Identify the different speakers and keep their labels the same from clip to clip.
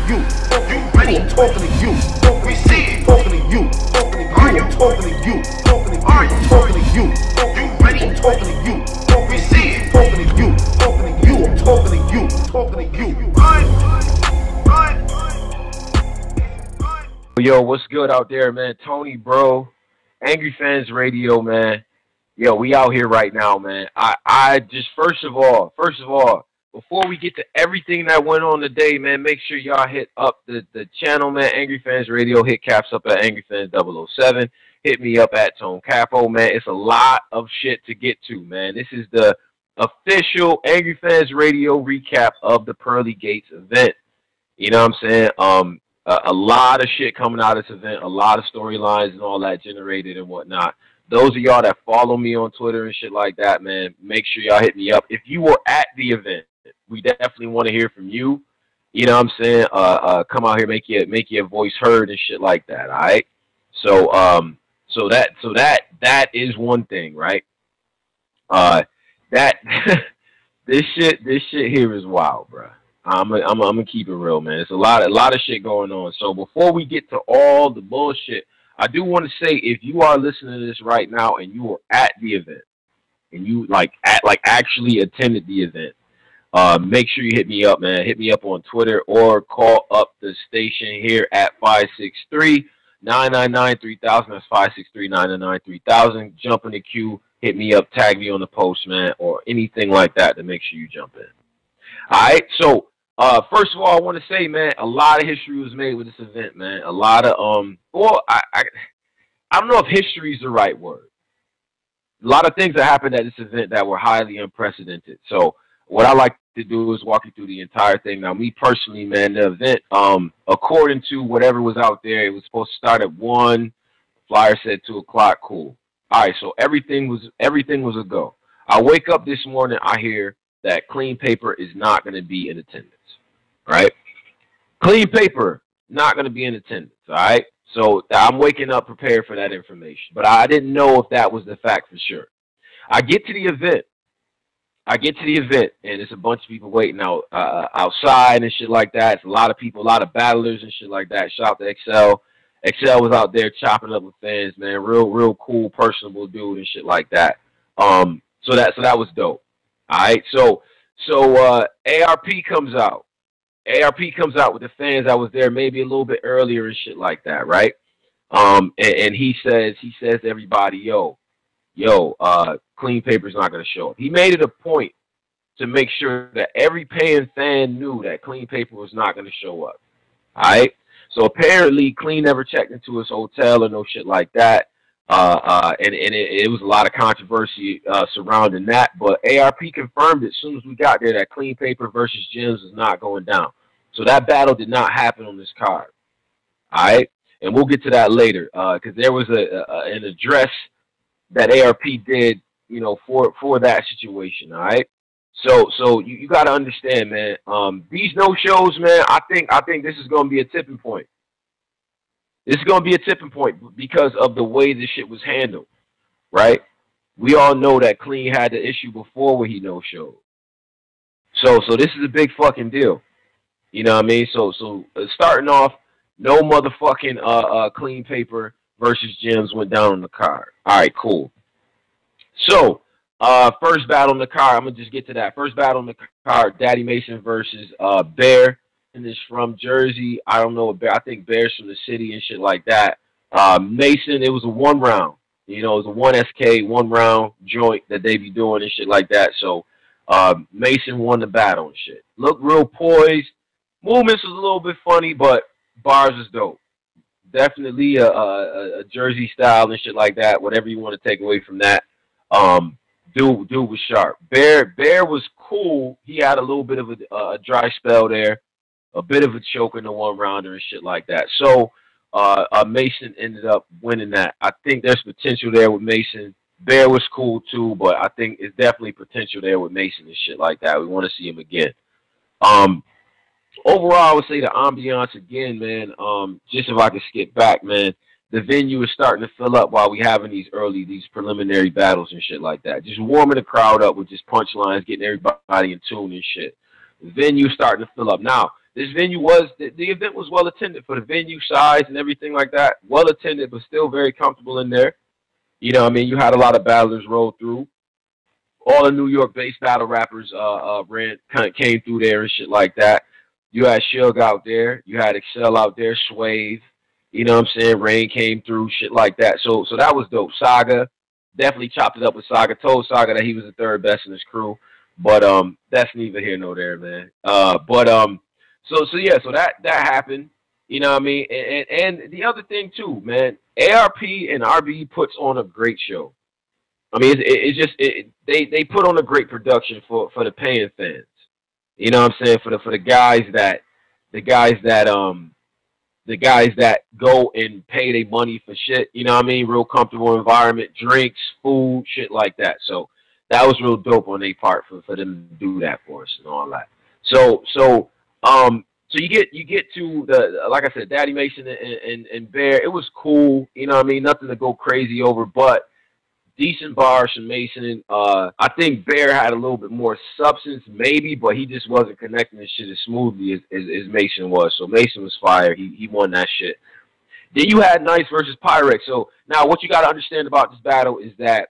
Speaker 1: you. You ready? I'm talking to you. We see it. Talking to you. Are you? I'm talking to you. Are you? Talking to you. You ready? I'm talking to you. We see it. Talking to you. I'm talking to you. Talking to you.
Speaker 2: Yo, what's good out there, man? Tony, bro. Angryfansradio, man. Yo, we out here right now, man. I just first of all, before we get to everything that went on today, man, make sure y'all hit up the channel, man. Angryfansradio. Hit Caps up at Angryfans007. Hit me up at Tone Capo, man. It's a lot of shit to get to, man. This is the official Angryfansradio recap of the Pearly Gates event. You know what I'm saying? A lot of shit coming out of this event, a lot of storylines and all that generated and whatnot. Those of y'all that follow me on Twitter and shit like that, man, make sure y'all hit me up. If you were at the event, we definitely want to hear from you. You know what I'm saying? Come out here, make your voice heard and shit like that. All right. So that is one thing, right? This shit here is wild, bro. I'm gonna keep it real, man. It's a lot of shit going on. So before we get to all the bullshit, I do want to say, if you are listening to this right now and you were at the event and you actually attended the event, make sure you hit me up, man. Hit me up on Twitter or call up the station here at 563-999-3000. That's 563-999-3000. Jump in the queue. Hit me up. Tag me on the post, man, or anything like that to make sure you jump in. All right, so first of all, I want to say, man, a lot of history was made with this event, man. A lot of I don't know if history is the right word. A lot of things that happened at this event that were highly unprecedented. So what I like to do is walk you through the entire thing. Now, me personally, man, the event, according to whatever was out there, it was supposed to start at 1. Flyer said 2 o'clock. Cool. All right, so everything was a go. I wake up this morning, I hear that Clean Paper is not going to be in attendance, right? Clean Paper, not going to be in attendance, all right? So I'm waking up prepared for that information, but I didn't know if that was the fact for sure. I get to the event, and it's a bunch of people waiting outside and shit like that. It's a lot of people, a lot of battlers and shit like that. Shout out to XL. XL was out there chopping up with fans, man. Real cool, personable dude and shit like that. So that was dope. All right, so ARP comes out. ARP comes out with the fans that was there maybe a little bit earlier and shit like that, right? And he says to everybody, yo, Clean Paper's not gonna show up. He made it a point to make sure that every paying fan knew that Clean Paper was not gonna show up. All right, so apparently Clean never checked into his hotel or no shit like that. And it was a lot of controversy surrounding that, but ARP confirmed it as soon as we got there that Clean Paper versus Gems is not going down. So that battle did not happen on this card. All right, and we'll get to that later because there was an address that ARP did, you know, for that situation. All right, so you got to understand, man. These no shows, man. I think this is going to be a tipping point. This is going to be a tipping point because of the way this shit was handled, right? We all know that Clean had the issue before where he no-showed. So this is a big fucking deal. You know what I mean? So starting off, no motherfucking Clean Paper versus Gems went down on the card. All right, cool. So first battle on the card, I'm going to just get to that. First battle on the card, Daddy Mason versus Bear. And is from Jersey. I don't know. I think Bear's from the city and shit like that. Mason, it was a 1 round. You know, it was a 1 SK, 1 round joint that they be doing and shit like that. So Mason won the battle and shit. Looked real poised. Movements was a little bit funny, but bars is dope. Definitely a Jersey style and shit like that. Whatever you want to take away from that. Dude was sharp. Bear was cool. He had a little bit of a dry spell there. A bit of a choke in the 1 rounder and shit like that. So Mason ended up winning that. I think there's potential there with Mason. Bear was cool too, but I think it's definitely potential there with Mason and shit like that. We want to see him again. Overall, I would say the ambiance again, man. Just if I could skip back, man, the venue is starting to fill up while we having these preliminary battles and shit like that. Just warming the crowd up with just punchlines, getting everybody in tune and shit. The venue starting to fill up. Now, This venue was, the event was well attended for the venue size and everything like that. Well attended, but still very comfortable in there. You know what I mean? You had a lot of battlers roll through. All the New York-based battle rappers came through there and shit like that. You had Suge out there. You had Excel out there, Swave. You know what I'm saying? Rain came through, shit like that. So that was dope. Saga, definitely chopped it up with Saga. Told Saga that he was the third best in his crew. But that's neither here nor there, man. So that happened. You know what I mean? And the other thing too, man, ARP and RBE puts on a great show. I mean, they put on a great production for the paying fans. You know what I'm saying? For the guys that go and pay their money for shit. You know what I mean? Real comfortable environment, drinks, food, shit like that. So that was real dope on their part for them to do that for us and all that. So you get to the, like I said, Daddy Mason and Bear. It was cool. You know what I mean? Nothing to go crazy over, but decent bars from Mason. I think Bear had a little bit more substance, maybe, but he just wasn't connecting this shit as smoothly as Mason was. So Mason was fire. He won that shit. Then you had Nice versus Pyrex. So now what you got to understand about this battle is that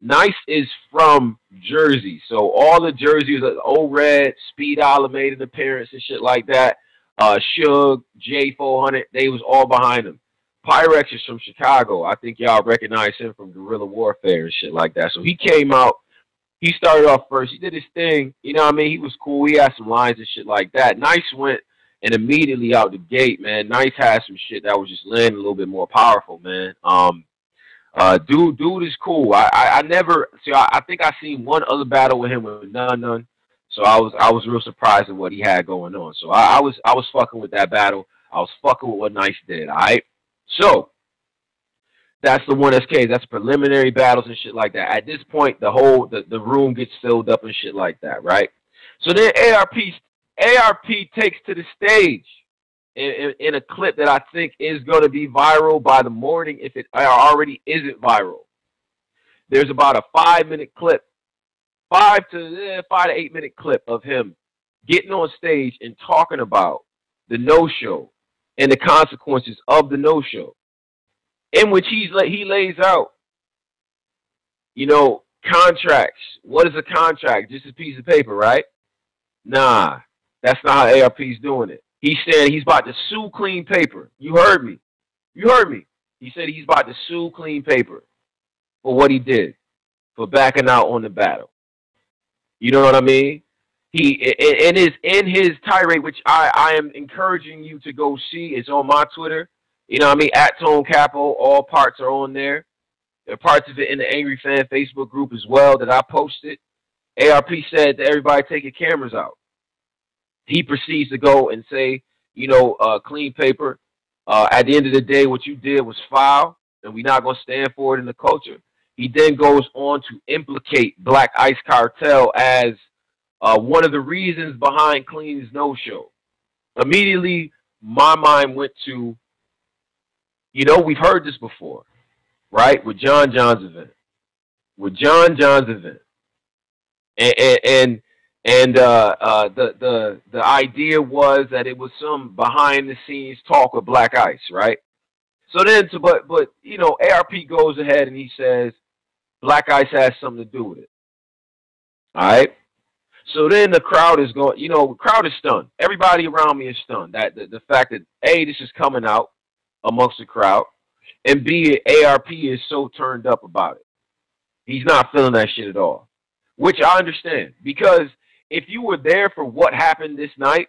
Speaker 2: Nice is from Jersey. So all the Jerseys, Old Red, Speed Isla made an appearance and shit like that. Suge, J400, they was all behind him. Pyrex is from Chicago. I think y'all recognize him from Guerrilla Warfare and shit like that. So he came out. He started off first. He did his thing. You know what I mean? He was cool. He had some lines and shit like that. Nice went and immediately out the gate, man. Nice had some shit that was just landing a little bit more powerful, man. Dude is cool. I never see. I think I seen one other battle with him with none. So I was real surprised at what he had going on. So I was fucking with that battle. I was fucking with what Nice did. All right. So that's the one SK. That's preliminary battles and shit like that. At this point, the room gets filled up and shit like that, right? So then ARP takes to the stage in a clip that I think is going to be viral by the morning if it already isn't viral. There's about a 5-minute clip, 5 to 8 minute clip of him getting on stage and talking about the no-show and the consequences of the no-show, in which he lays out, you know, contracts. What is a contract? Just a piece of paper, right? Nah, that's not how ARP's doing it. He's saying he's about to sue Clean Paper. You heard me. He said he's about to sue Clean Paper for what he did, for backing out on the battle. You know what I mean? In his tirade, which I am encouraging you to go see. It's on my Twitter. You know what I mean? At Tone Capo. All parts are on there. There are parts of it in the Angry Fan Facebook group as well that I posted. ARP said to everybody, take your cameras out. He proceeds to go and say, you know, Clean Paper, at the end of the day, what you did was foul, and we're not going to stand for it in the culture. He then goes on to implicate Black Ice Cartel as one of the reasons behind Clean's no-show. Immediately, my mind went to, you know, we've heard this before, right? With John John's event. And the idea was that it was some behind the scenes talk with Black Ice, right? So then, but you know, ARP goes ahead and he says Black Ice has something to do with it. All right. So then the crowd is going, you know, the crowd is stunned. Everybody around me is stunned. That the fact that A, this is coming out amongst the crowd, and B, ARP is so turned up about it. He's not feeling that shit at all, which I understand, because if you were there for what happened this night,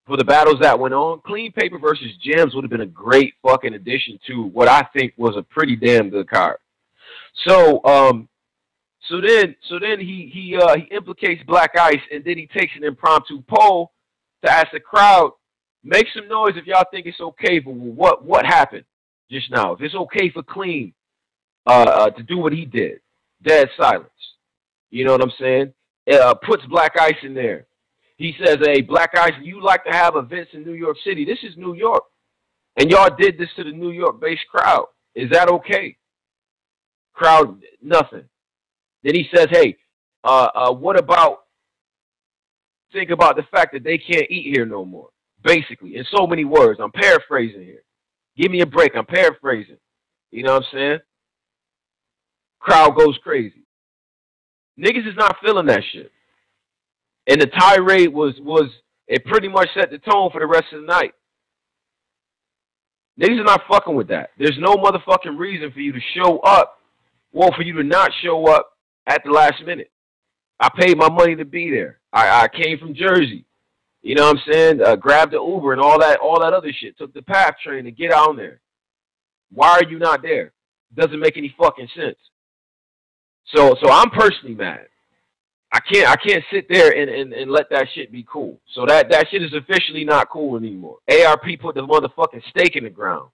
Speaker 2: for the battles that went on, Clean Paper versus Gems would have been a great fucking addition to what I think was a pretty damn good card. So then he implicates Black Ice, and then he takes an impromptu poll to ask the crowd, make some noise if y'all think it's okay for what happened just now. If it's okay for Clean to do what he did. Dead silence. You know what I'm saying? Puts Black Ice in there. He says, hey, Black Ice, you like to have events in New York City. This is New York. And y'all did this to the New York-based crowd. Is that okay? Crowd, nothing. Then he says, hey, what about think about the fact that they can't eat here no more. Basically, in so many words. I'm paraphrasing here. Give me a break. I'm paraphrasing. You know what I'm saying? Crowd goes crazy. Niggas is not feeling that shit. And the tirade it pretty much set the tone for the rest of the night. Niggas are not fucking with that. There's no motherfucking reason for you to show up, or for you to not show up at the last minute. I paid my money to be there. I came from Jersey. You know what I'm saying? Grabbed the Uber and all that other shit. Took the PATH train to get out there. Why are you not there? Doesn't make any fucking sense. So I'm personally mad. I can't sit there and let that shit be cool. So that shit is officially not cool anymore. ARP put the motherfucking stake in the ground.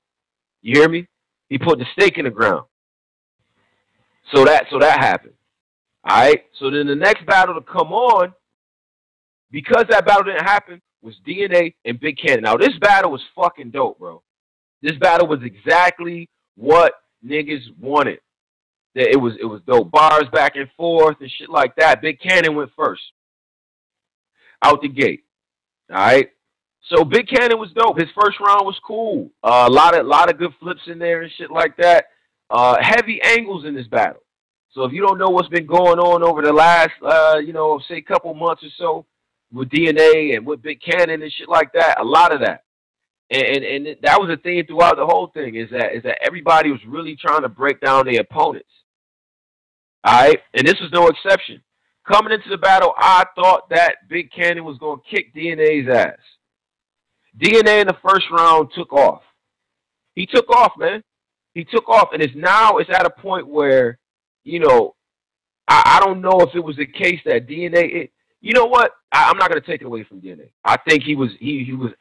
Speaker 2: You hear me? He put the stake in the ground. So that happened. Alright? So then the next battle to come on, because that battle didn't happen, was DNA and Big Cannon. Now this battle was fucking dope, bro. This battle was exactly what niggas wanted. It was dope. Bars back and forth and shit like that. Big Cannon went first. Out the gate. Alright? So Big Cannon was dope. His first round was cool. A lot of good flips in there and shit like that. Heavy angles in this battle. So if you don't know what's been going on over the last say couple months or so with DNA and with Big Cannon and shit like that, a lot of that. And that was a theme throughout the whole thing, is that everybody was really trying to break down their opponents. Alright? And this was no exception. Coming into the battle, I thought that Big Cannon was going to kick DNA's ass. DNA in the first round took off. He took off, man. He took off, and it's at a point where, I don't know if it was the case that DNA... You know what? I'm not going to take it away from DNA. I think he was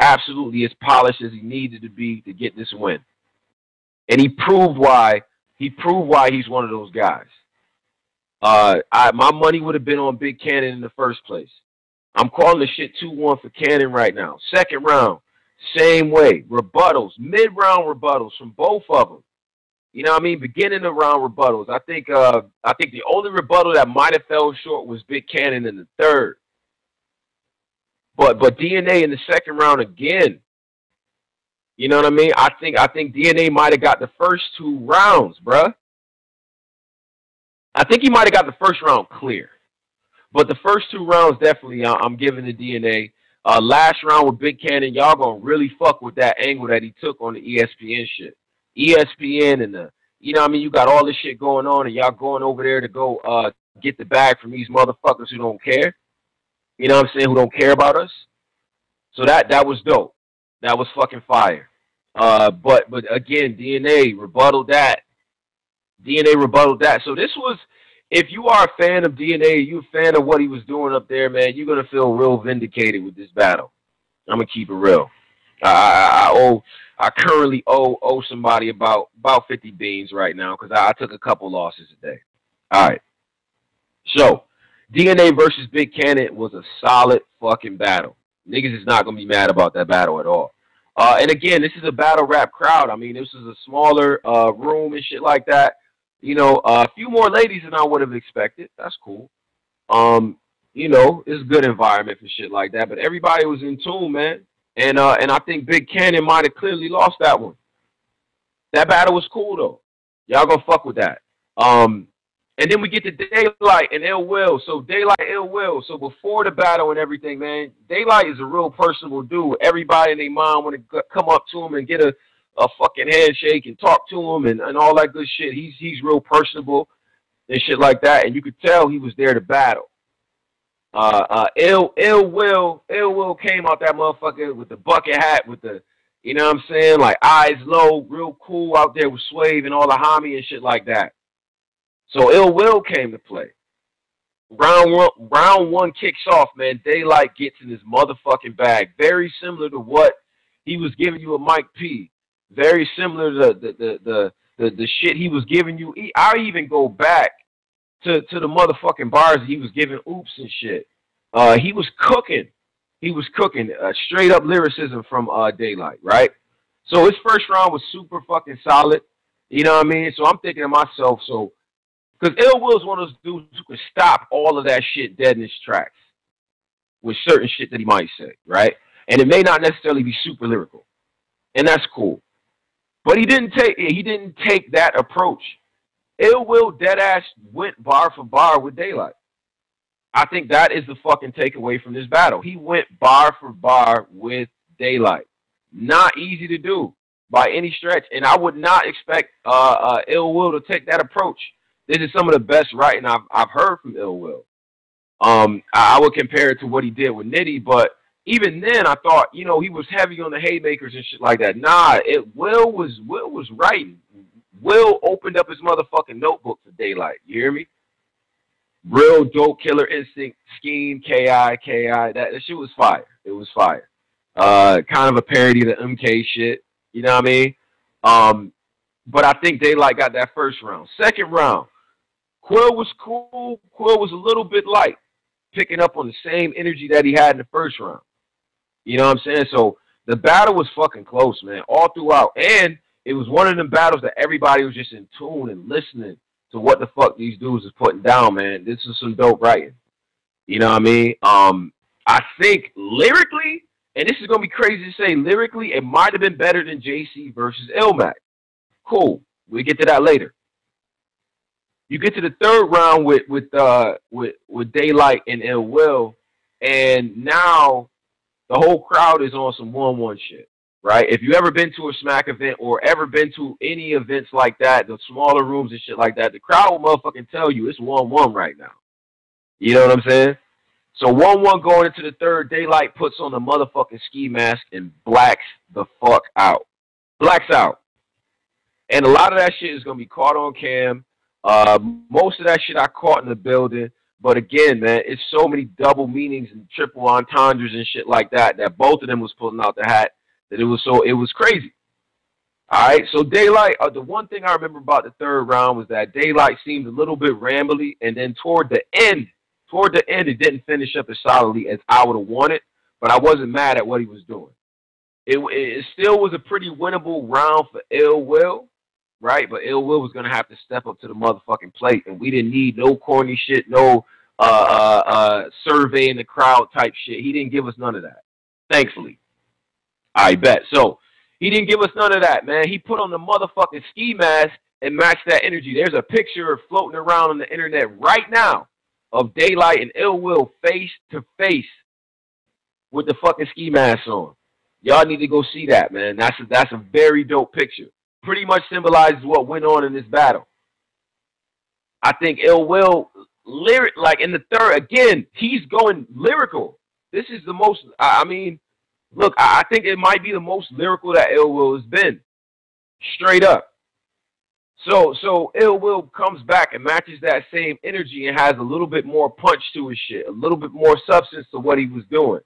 Speaker 2: absolutely as polished as he needed to be to get this win. And he proved why he's one of those guys. My money would have been on Big Cannon in the first place. I'm calling the shit 2-1 for Cannon right now. Second round, same way. Rebuttals, mid-round rebuttals from both of them. You know what I mean? Beginning of round rebuttals. I think the only rebuttal that might have fell short was Big Cannon in the third. But DNA in the second round again. You know what I mean? I think DNA might have got the first 2 rounds, bruh. I think he might have got the first round clear. But the first 2 rounds, definitely, I'm giving the DNA. Last round with Big Cannon, y'all gonna really fuck with that angle that he took on the ESPN shit. ESPN and you got all this shit going on, and y'all going over there to go get the bag from these motherfuckers who don't care. You know what I'm saying? Who don't care about us. So that was dope. That was fucking fire. But again, DNA rebutted that. So this was, if you are a fan of DNA, you a fan of what he was doing up there, man, you're gonna feel real vindicated with this battle. I'm gonna keep it real. I currently owe somebody about 50 beans right now, because I took a couple losses today. All right. So, DNA versus Big Cannon was a solid fucking battle. Niggas is not going to be mad about that battle at all. And again, this is a battle rap crowd. I mean, this is a smaller room and shit like that. A few more ladies than I would have expected. That's cool. It's a good environment for shit like that. But everybody was in tune, man. And I think Big Cannon might have clearly lost that one. That battle was cool, though. Y'all gonna fuck with that. And then we get to Daylight and Ill Will. So Daylight, Ill Will. So before the battle and everything, man, Daylight is a real personable dude. Everybody and their mom want to come up to him and get a fucking handshake and talk to him and all that good shit. He's real personable and shit like that. And you could tell he was there to battle. Ill Will came out that motherfucker with the bucket hat, with the, you know what I'm saying, like eyes low, real cool out there with Swave and all the homie and shit like that. So Ill Will came to play. Round one kicks off, man. Daylight gets in his motherfucking bag. Very similar to what he was giving you at Mike P. Very similar to the shit he was giving you. I even go back to the motherfucking bars he was giving Oops and shit. He was cooking. Straight up lyricism from Daylight, right? So his first round was super fucking solid. You know what I mean? So I'm thinking to myself, because Ill Will's one of those dudes who can stop all of that shit dead in his tracks. with certain shit that he might say, right? And it may not necessarily be super lyrical, and that's cool. But he didn't take that approach. Ill Will deadass went bar for bar with Daylight. I think that is the fucking takeaway from this battle. He went bar for bar with Daylight. Not easy to do by any stretch, and I would not expect Ill Will to take that approach. This is some of the best writing I've heard from Ill Will. I would compare it to what he did with Nitty, but even then I thought, he was heavy on the haymakers and shit like that. Nah, Will was writing. Will opened up his motherfucking notebook for Daylight. You hear me? Real dope, Killer Instinct, Scheme, K.I. That shit was fire. It was fire. Kind of a parody of the MK shit. You know what I mean? But I think Daylight got that first round. Second round, Quill was cool. Quill was a little bit light, picking up on the same energy that he had in the first round. You know what I'm saying? So the battle was fucking close, man, all throughout. And it was one of them battles that everybody was just in tune and listening to what the fuck these dudes is putting down, man. This is some dope writing. You know what I mean? I think lyrically, and this is going to be crazy to say, lyrically, it might have been better than JC versus Ilmac. Cool. We'll get to that later. You get to the third round with Daylight and Ill Will, and now the whole crowd is on some 1-1 shit, right? If you ever been to a Smack event or ever been to any events like that, the smaller rooms and shit like that, the crowd will motherfucking tell you it's 1-1 right now. You know what I'm saying? So 1-1 going into the third, Daylight puts on the motherfucking ski mask and blacks the fuck out. Blacks out. And a lot of that shit is going to be caught on cam. Most of that shit I caught in the building. But again, man, it's so many double meanings and triple entendres and shit like that both of them was pulling out the hat that it was crazy. All right, so Daylight, the one thing I remember about the third round was that Daylight seemed a little bit rambly, and then toward the end, it didn't finish up as solidly as I would have wanted, but I wasn't mad at what he was doing. It still was a pretty winnable round for Ill Will, right? But Ill Will was going to have to step up to the motherfucking plate, and we didn't need no corny shit, no surveying the crowd type shit. He didn't give us none of that, thankfully. I bet. So he didn't give us none of that, man. He put on the motherfucking ski mask and matched that energy. There's a picture floating around on the internet right now of Daylight and Ill Will face to face with the fucking ski mask on. Y'all need to go see that, man. That's a very dope picture. Pretty much symbolizes what went on in this battle. I think Ill Will, like in the third, again, he's going lyrical. This is the most, I mean, look, I think it might be the most lyrical that Ill Will has been. Straight up. So Ill Will comes back and matches that same energy and has a little bit more punch to his shit, a little bit more substance to what he was doing.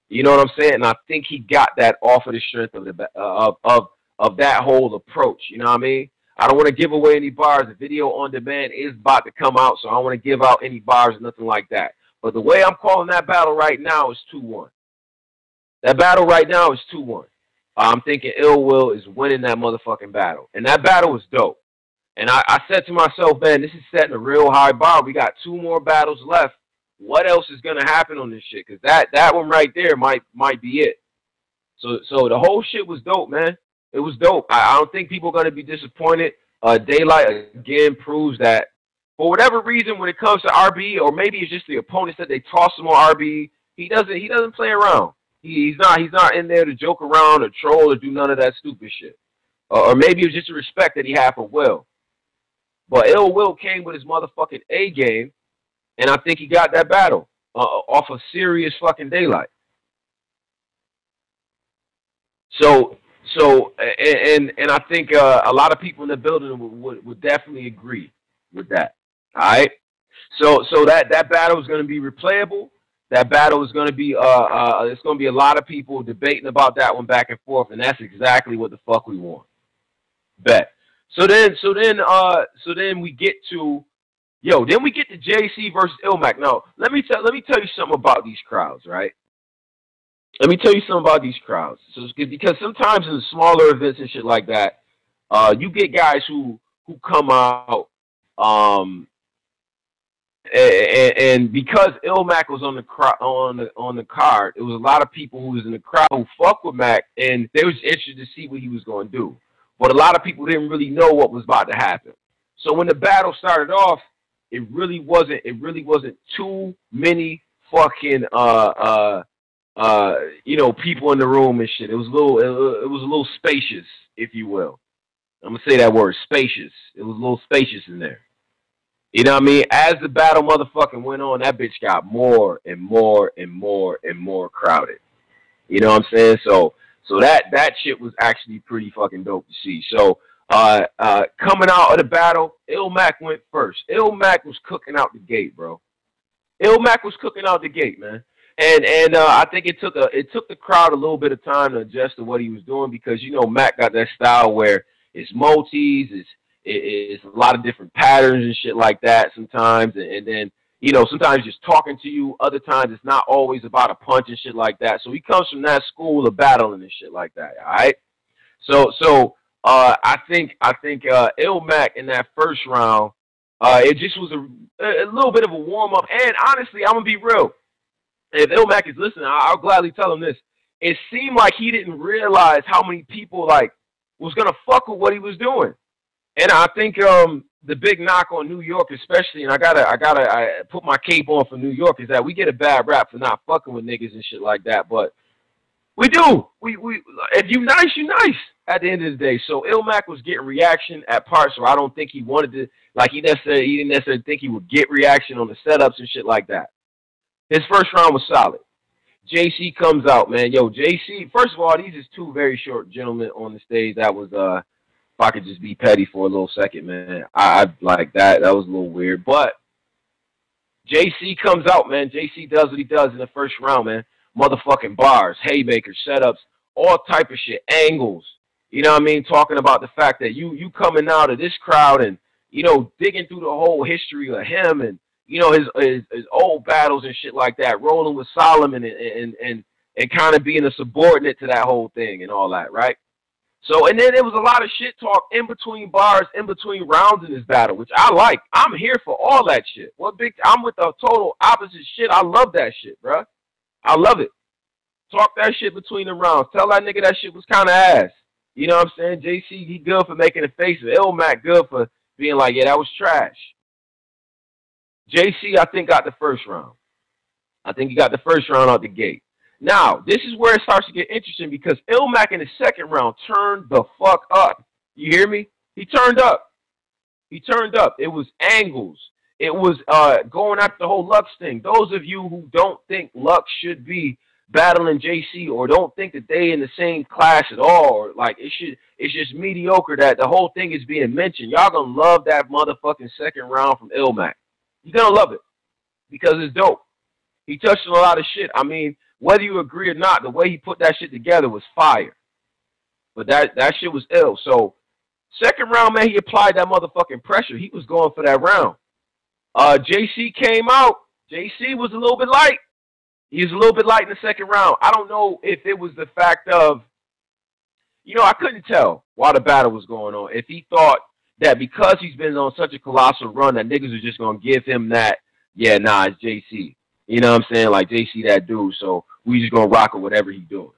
Speaker 2: You know what I'm saying? And I think he got that off of the strength of that whole approach. You know what I mean? I don't want to give away any bars. The video on demand is about to come out, so I don't want to give out any bars or nothing like that. But the way I'm calling that battle right now is 2-1. That battle right now is 2-1. I'm thinking Ill Will is winning that motherfucking battle. And that battle was dope. And I said to myself, man, this is setting a real high bar. We got 2 more battles left. What else is going to happen on this shit? Because that one right there might be it. So the whole shit was dope, man. It was dope. I don't think people are going to be disappointed. Daylight, again, proves that for whatever reason, when it comes to RB, or maybe it's just the opponents that they toss him on RB, he doesn't play around. He's not in there to joke around or troll or do none of that stupid shit. Or maybe it was just a respect that he had for Will. But Ill Will came with his motherfucking A game, and I think he got that battle off of serious fucking Daylight. So and I think a lot of people in the building would definitely agree with that. All right. So that battle is going to be replayable. That battle is going to be it's going to be a lot of people debating about that one back and forth, and that's exactly what the fuck we want. Bet. So then we get to JC versus Ilmac. Now, let me tell you something about these crowds, right? Let me tell you something about these crowds. So because sometimes in the smaller events and shit like that, you get guys who come out and because Mac was on the card, it was a lot of people who was in the crowd who fuck with Mac, and they was interested to see what he was going to do. But a lot of people didn't really know what was about to happen. So when the battle started off, it really wasn't too many fucking people in the room and shit. It was a little spacious, if you will. I'm gonna say that word, spacious. It was a little spacious in there. You know what I mean? As the battle motherfucking went on, that bitch got more and more and more and more crowded. You know what I'm saying? So that shit was actually pretty fucking dope to see. So coming out of the battle, Mac went first. Mac was cooking out the gate, bro. Mac was cooking out the gate, man. And I think it took the crowd a little bit of time to adjust to what he was doing, because Mac got that style where it's multis, it's a lot of different patterns and shit like that sometimes, and then sometimes just talking to you. Other times it's not always about a punch and shit like that. So he comes from that school of battling and shit like that. All right. So I think Mac in that first round, it just was a little bit of a warm up. And honestly, I'm gonna be real. If Mac is listening, I'll gladly tell him this. It seemed like he didn't realize how many people was gonna fuck with what he was doing. And I think the big knock on New York, especially, and I gotta put my cape on for New York, is that we get a bad rap for not fucking with niggas and shit like that. But we do. We if you nice, you nice at the end of the day. So Mac was getting reaction at parts where I don't think he wanted to. He didn't necessarily think he would get reaction on the setups and shit like that. His first round was solid. JC comes out, man. Yo, JC. First of all, these is two very short gentlemen on the stage. That was if I could just be petty for a little second, man. I like that. That was a little weird. But JC comes out, man. JC does what he does in the first round, man. Motherfucking bars, haymakers, setups, all type of shit, angles. You know what I mean? Talking about the fact that you coming out of this crowd and, digging through the whole history of him and, his old battles and shit like that, rolling with Solomon and kind of being a subordinate to that whole thing and all that, right? So, and then there was a lot of shit talk in between bars, in between rounds in this battle, which I like. I'm here for all that shit. I'm with the total opposite shit. I love that shit, bro. I love it. Talk that shit between the rounds. Tell that nigga that shit was kind of ass. You know what I'm saying? JC, he good for making a face of Mac, good for being like, yeah, that was trash. JC, I think, got the first round. I think he got the first round out the gate. Now, this is where it starts to get interesting, because Mac in the second round turned the fuck up. You hear me? He turned up. He turned up. It was angles. It was going after the whole Lux thing. Those of you who don't think Lux should be battling JC, or don't think that they in the same class at all, or it's just mediocre that the whole thing is being mentioned, y'all gonna love that motherfucking second round from Mac. You're gonna love it because it's dope. He touched on a lot of shit. I mean, whether you agree or not, the way he put that shit together was fire. But that shit was ill. So second round, man, he applied that motherfucking pressure. He was going for that round. JC came out. JC was a little bit light. He was a little bit light in the second round. I don't know if it was the fact of, I couldn't tell while the battle was going on, if he thought that because he's been on such a colossal run that niggas are just going to give him that, yeah, nah, it's JC. You know what I'm saying? Like, JC that dude, so we just going to rock with whatever he's doing.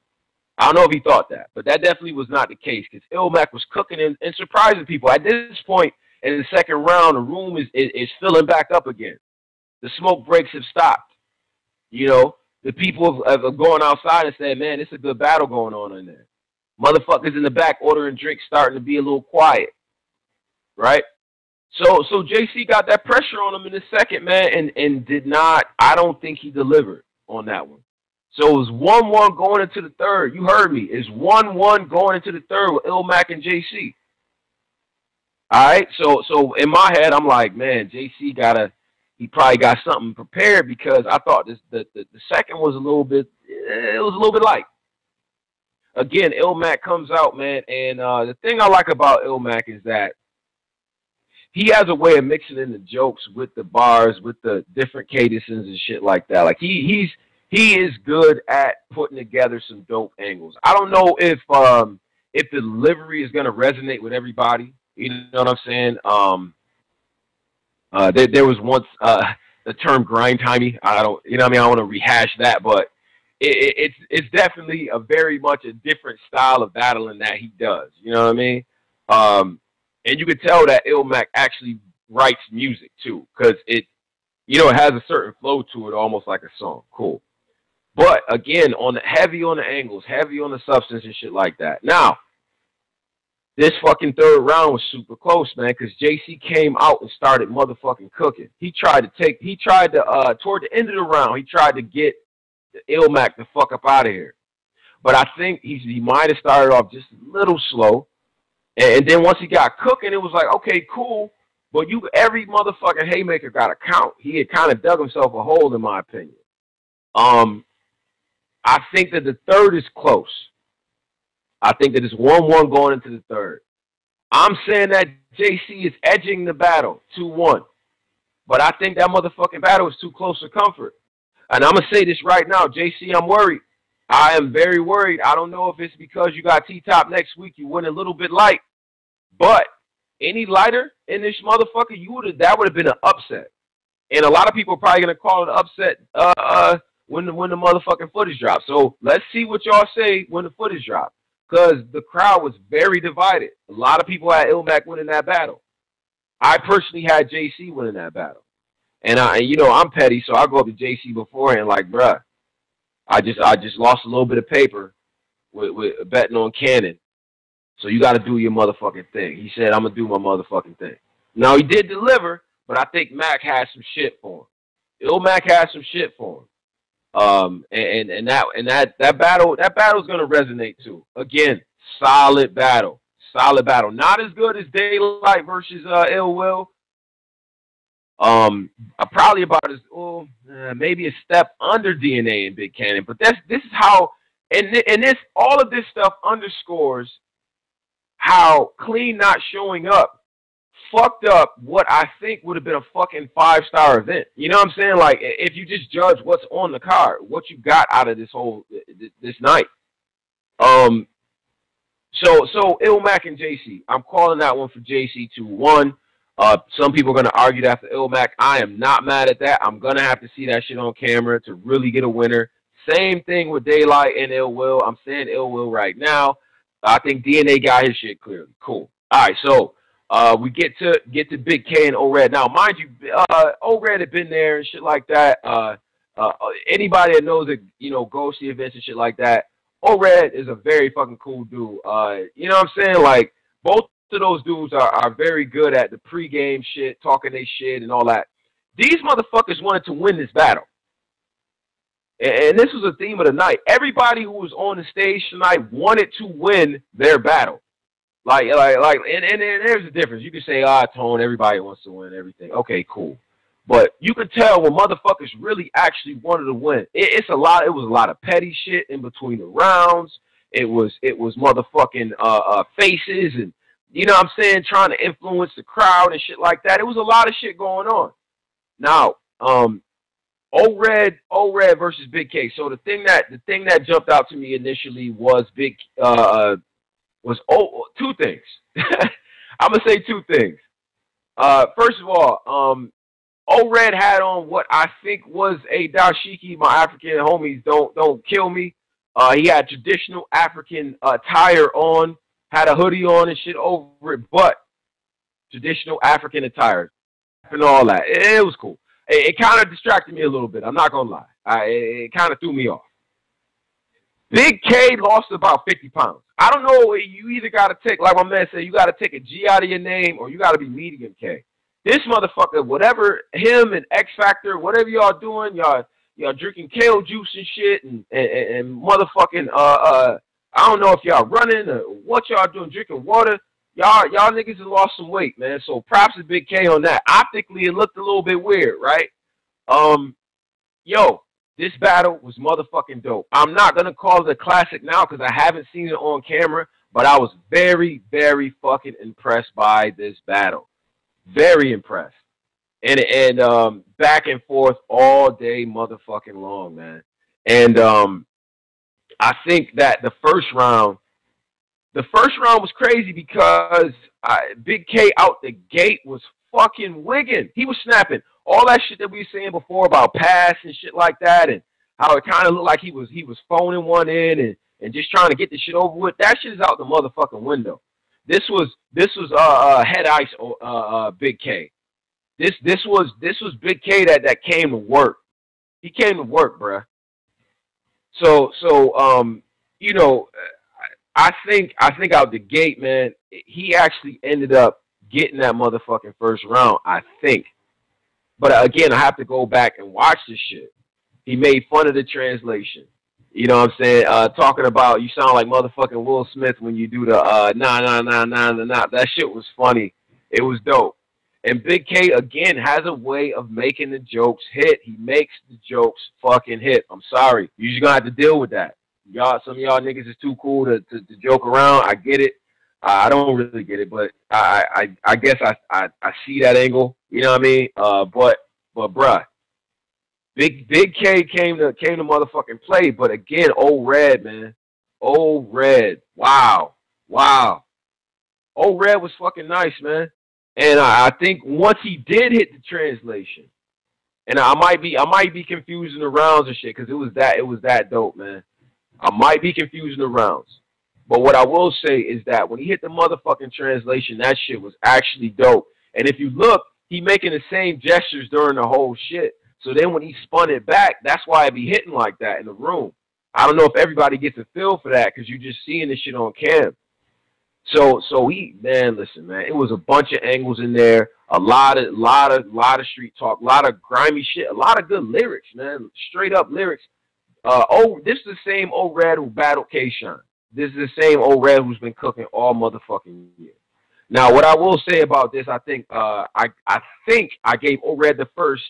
Speaker 2: I don't know if he thought that, but that definitely was not the case, because Mac was cooking and surprising people. At this point in the second round, the room is filling back up again. The smoke breaks have stopped. The people have gone outside and said, man, it's a good battle going on in there. Motherfuckers in the back ordering drinks starting to be a little quiet, right? So JC got that pressure on him in the second, man, and did not, I don't think he delivered on that one. So it was 1-1 going into the third. You heard me. It's 1-1 going into the third with Mac and JC. All right? So in my head, I'm like, man, JC he probably got something prepared, because I thought the second was a little bit light. Again, Mac comes out, man, and the thing I like about Mac is that he has a way of mixing in the jokes with the bars, with the different cadences and shit like that. Like he is good at putting together some dope angles. I don't know if the delivery is gonna resonate with everybody. You know what I'm saying? There was once the term grind timey. I don't, you know what I mean? I don't want to rehash that, but it's definitely a very much a different style of battling that he does. You know what I mean? And you could tell that Ilmac actually writes music too, because it, you know, it has a certain flow to it, almost like a song. Cool. But again, heavy on the angles, heavy on the substance and shit like that. Now, this fucking third round was super close, man, because JC came out and started motherfucking cooking. He tried to, toward the end of the round, he tried to get Ilmac the fuck up out of here. But I think he might have started off just a little slow. And then once he got cooking, it was like, okay, cool. But every motherfucking haymaker got a count. He had kind of dug himself a hole, in my opinion. I think that the third is close. I think that it's 1-1 going into the third. I'm saying that JC is edging the battle 2-1. But I think that motherfucking battle is too close for comfort. And I'm going to say this right now, JC, I'm worried. I am very worried. I don't know if it's because you got T-Top next week, you went a little bit light. But any lighter in this motherfucker, that would have been an upset. And a lot of people are probably going to call it an upset when the motherfucking footage drops. So let's see what y'all say when the footage drops. Because the crowd was very divided. A lot of people had Ilmac winning that battle. I personally had JC winning that battle. And I'm petty, so I go up to JC beforehand like, bruh, I just lost a little bit of paper with betting on Cannon. So you got to do your motherfucking thing. He said, I'm going to do my motherfucking thing. Now, he did deliver, but I think Mac had some shit for him. Ilmac had some shit for him. That battle's going to resonate too. Again, solid battle. Not as good as Daylight versus Ill Will. Probably about as maybe a step under DNA and Big Cannon. But this is how, and all of this stuff underscores how Clean not showing up fucked up what I think would have been a fucking 5-star event. You know what I'm saying? Like, if you just judge what's on the card, what you got out of this night. So Ilmac and JC, I'm calling that one for JC 2-1. Some people are going to argue that for Ilmac. I am not mad at that. I'm going to have to see that shit on camera to really get a winner. Same thing with Daylight and Ill Will. I'm saying Ill Will right now. I think DNA got his shit clearly. Cool. All right, so we get to Big K and O-Red. Now, mind you, O-Red had been there and shit like that. Anybody that knows that, goes to events and shit like that, O-Red is a very fucking cool dude. You know what I'm saying? Like, both of those dudes are very good at the pregame shit, talking their shit and all that. These motherfuckers wanted to win this battle. And this was a theme of the night. Everybody who was on the stage tonight wanted to win their battle. And there's a difference. You can say, Tone, everybody wants to win everything. Okay, cool. But you could tell when motherfuckers really actually wanted to win. It was a lot of petty shit in between the rounds. It was motherfucking faces and, you know what I'm saying, trying to influence the crowd and shit like that. It was a lot of shit going on. Now, O-Red versus Big K. So the thing that jumped out to me initially was two things. I'm gonna say two things. First of all, O-Red had on what I think was a dashiki. My African homies don't kill me. He had traditional African attire on, had a hoodie on and shit over it, but traditional African attire and all that. It was cool. It kind of distracted me a little bit. I'm not going to lie. It kind of threw me off. Big K lost about 50 pounds. I don't know. You either got to take, like my man said, you got to take a G out of your name or you got to be medium K. This motherfucker, whatever, him and X Factor, whatever y'all doing, y'all drinking kale juice and shit and motherfucking, I don't know if y'all running or what y'all doing, drinking water. Y'all niggas have lost some weight, man. So props to Big K on that. Optically, it looked a little bit weird, right? This battle was motherfucking dope. I'm not going to call it a classic now because I haven't seen it on camera, but I was very, very fucking impressed by this battle. Very impressed. And back and forth all day motherfucking long, man. And I think that the first round was crazy because Big K out the gate was fucking wigging. He was snapping all that shit that we were saying before about pass and shit like that, and how it kind of looked like he was phoning one in and just trying to get the shit over with. That shit is out the motherfucking window. This was head ice Big K. This was Big K that came to work. He came to work, bruh. So you know, I think out the gate, man, he actually ended up getting that motherfucking first round, I think. But again, I have to go back and watch this shit. He made fun of the translation. You know what I'm saying? Talking about, you sound like motherfucking Will Smith when you do the nah. That shit was funny. It was dope. And Big K, again, has a way of making the jokes hit. He makes the jokes fucking hit. I'm sorry. You're just going to have to deal with that. Some of y'all niggas is too cool to joke around. I get it. I don't really get it, but I guess I see that angle. You know what I mean? But bruh, Big K came to motherfucking play. But again, Old Red, man. Old Red. Wow. Old Red was fucking nice, man. And I think once he did hit the translation, and I might be confusing the rounds and shit, because it was that dope, man. I might be confusing the rounds. But what I will say is that when he hit the motherfucking translation, that shit was actually dope. And if you look, he making the same gestures during the whole shit. So then when he spun it back, that's why it be hitting like that in the room. I don't know if everybody gets a feel for that because you're just seeing this shit on cam. So he, man, listen, man, it was a bunch of angles in there, a lot of street talk, a lot of grimy shit, a lot of good lyrics, man, straight up lyrics. This is the same Old Red who battled K-Shine. This is the same Old Red who's been cooking all motherfucking year. Now, what I will say about this, I think I gave Old Red the first,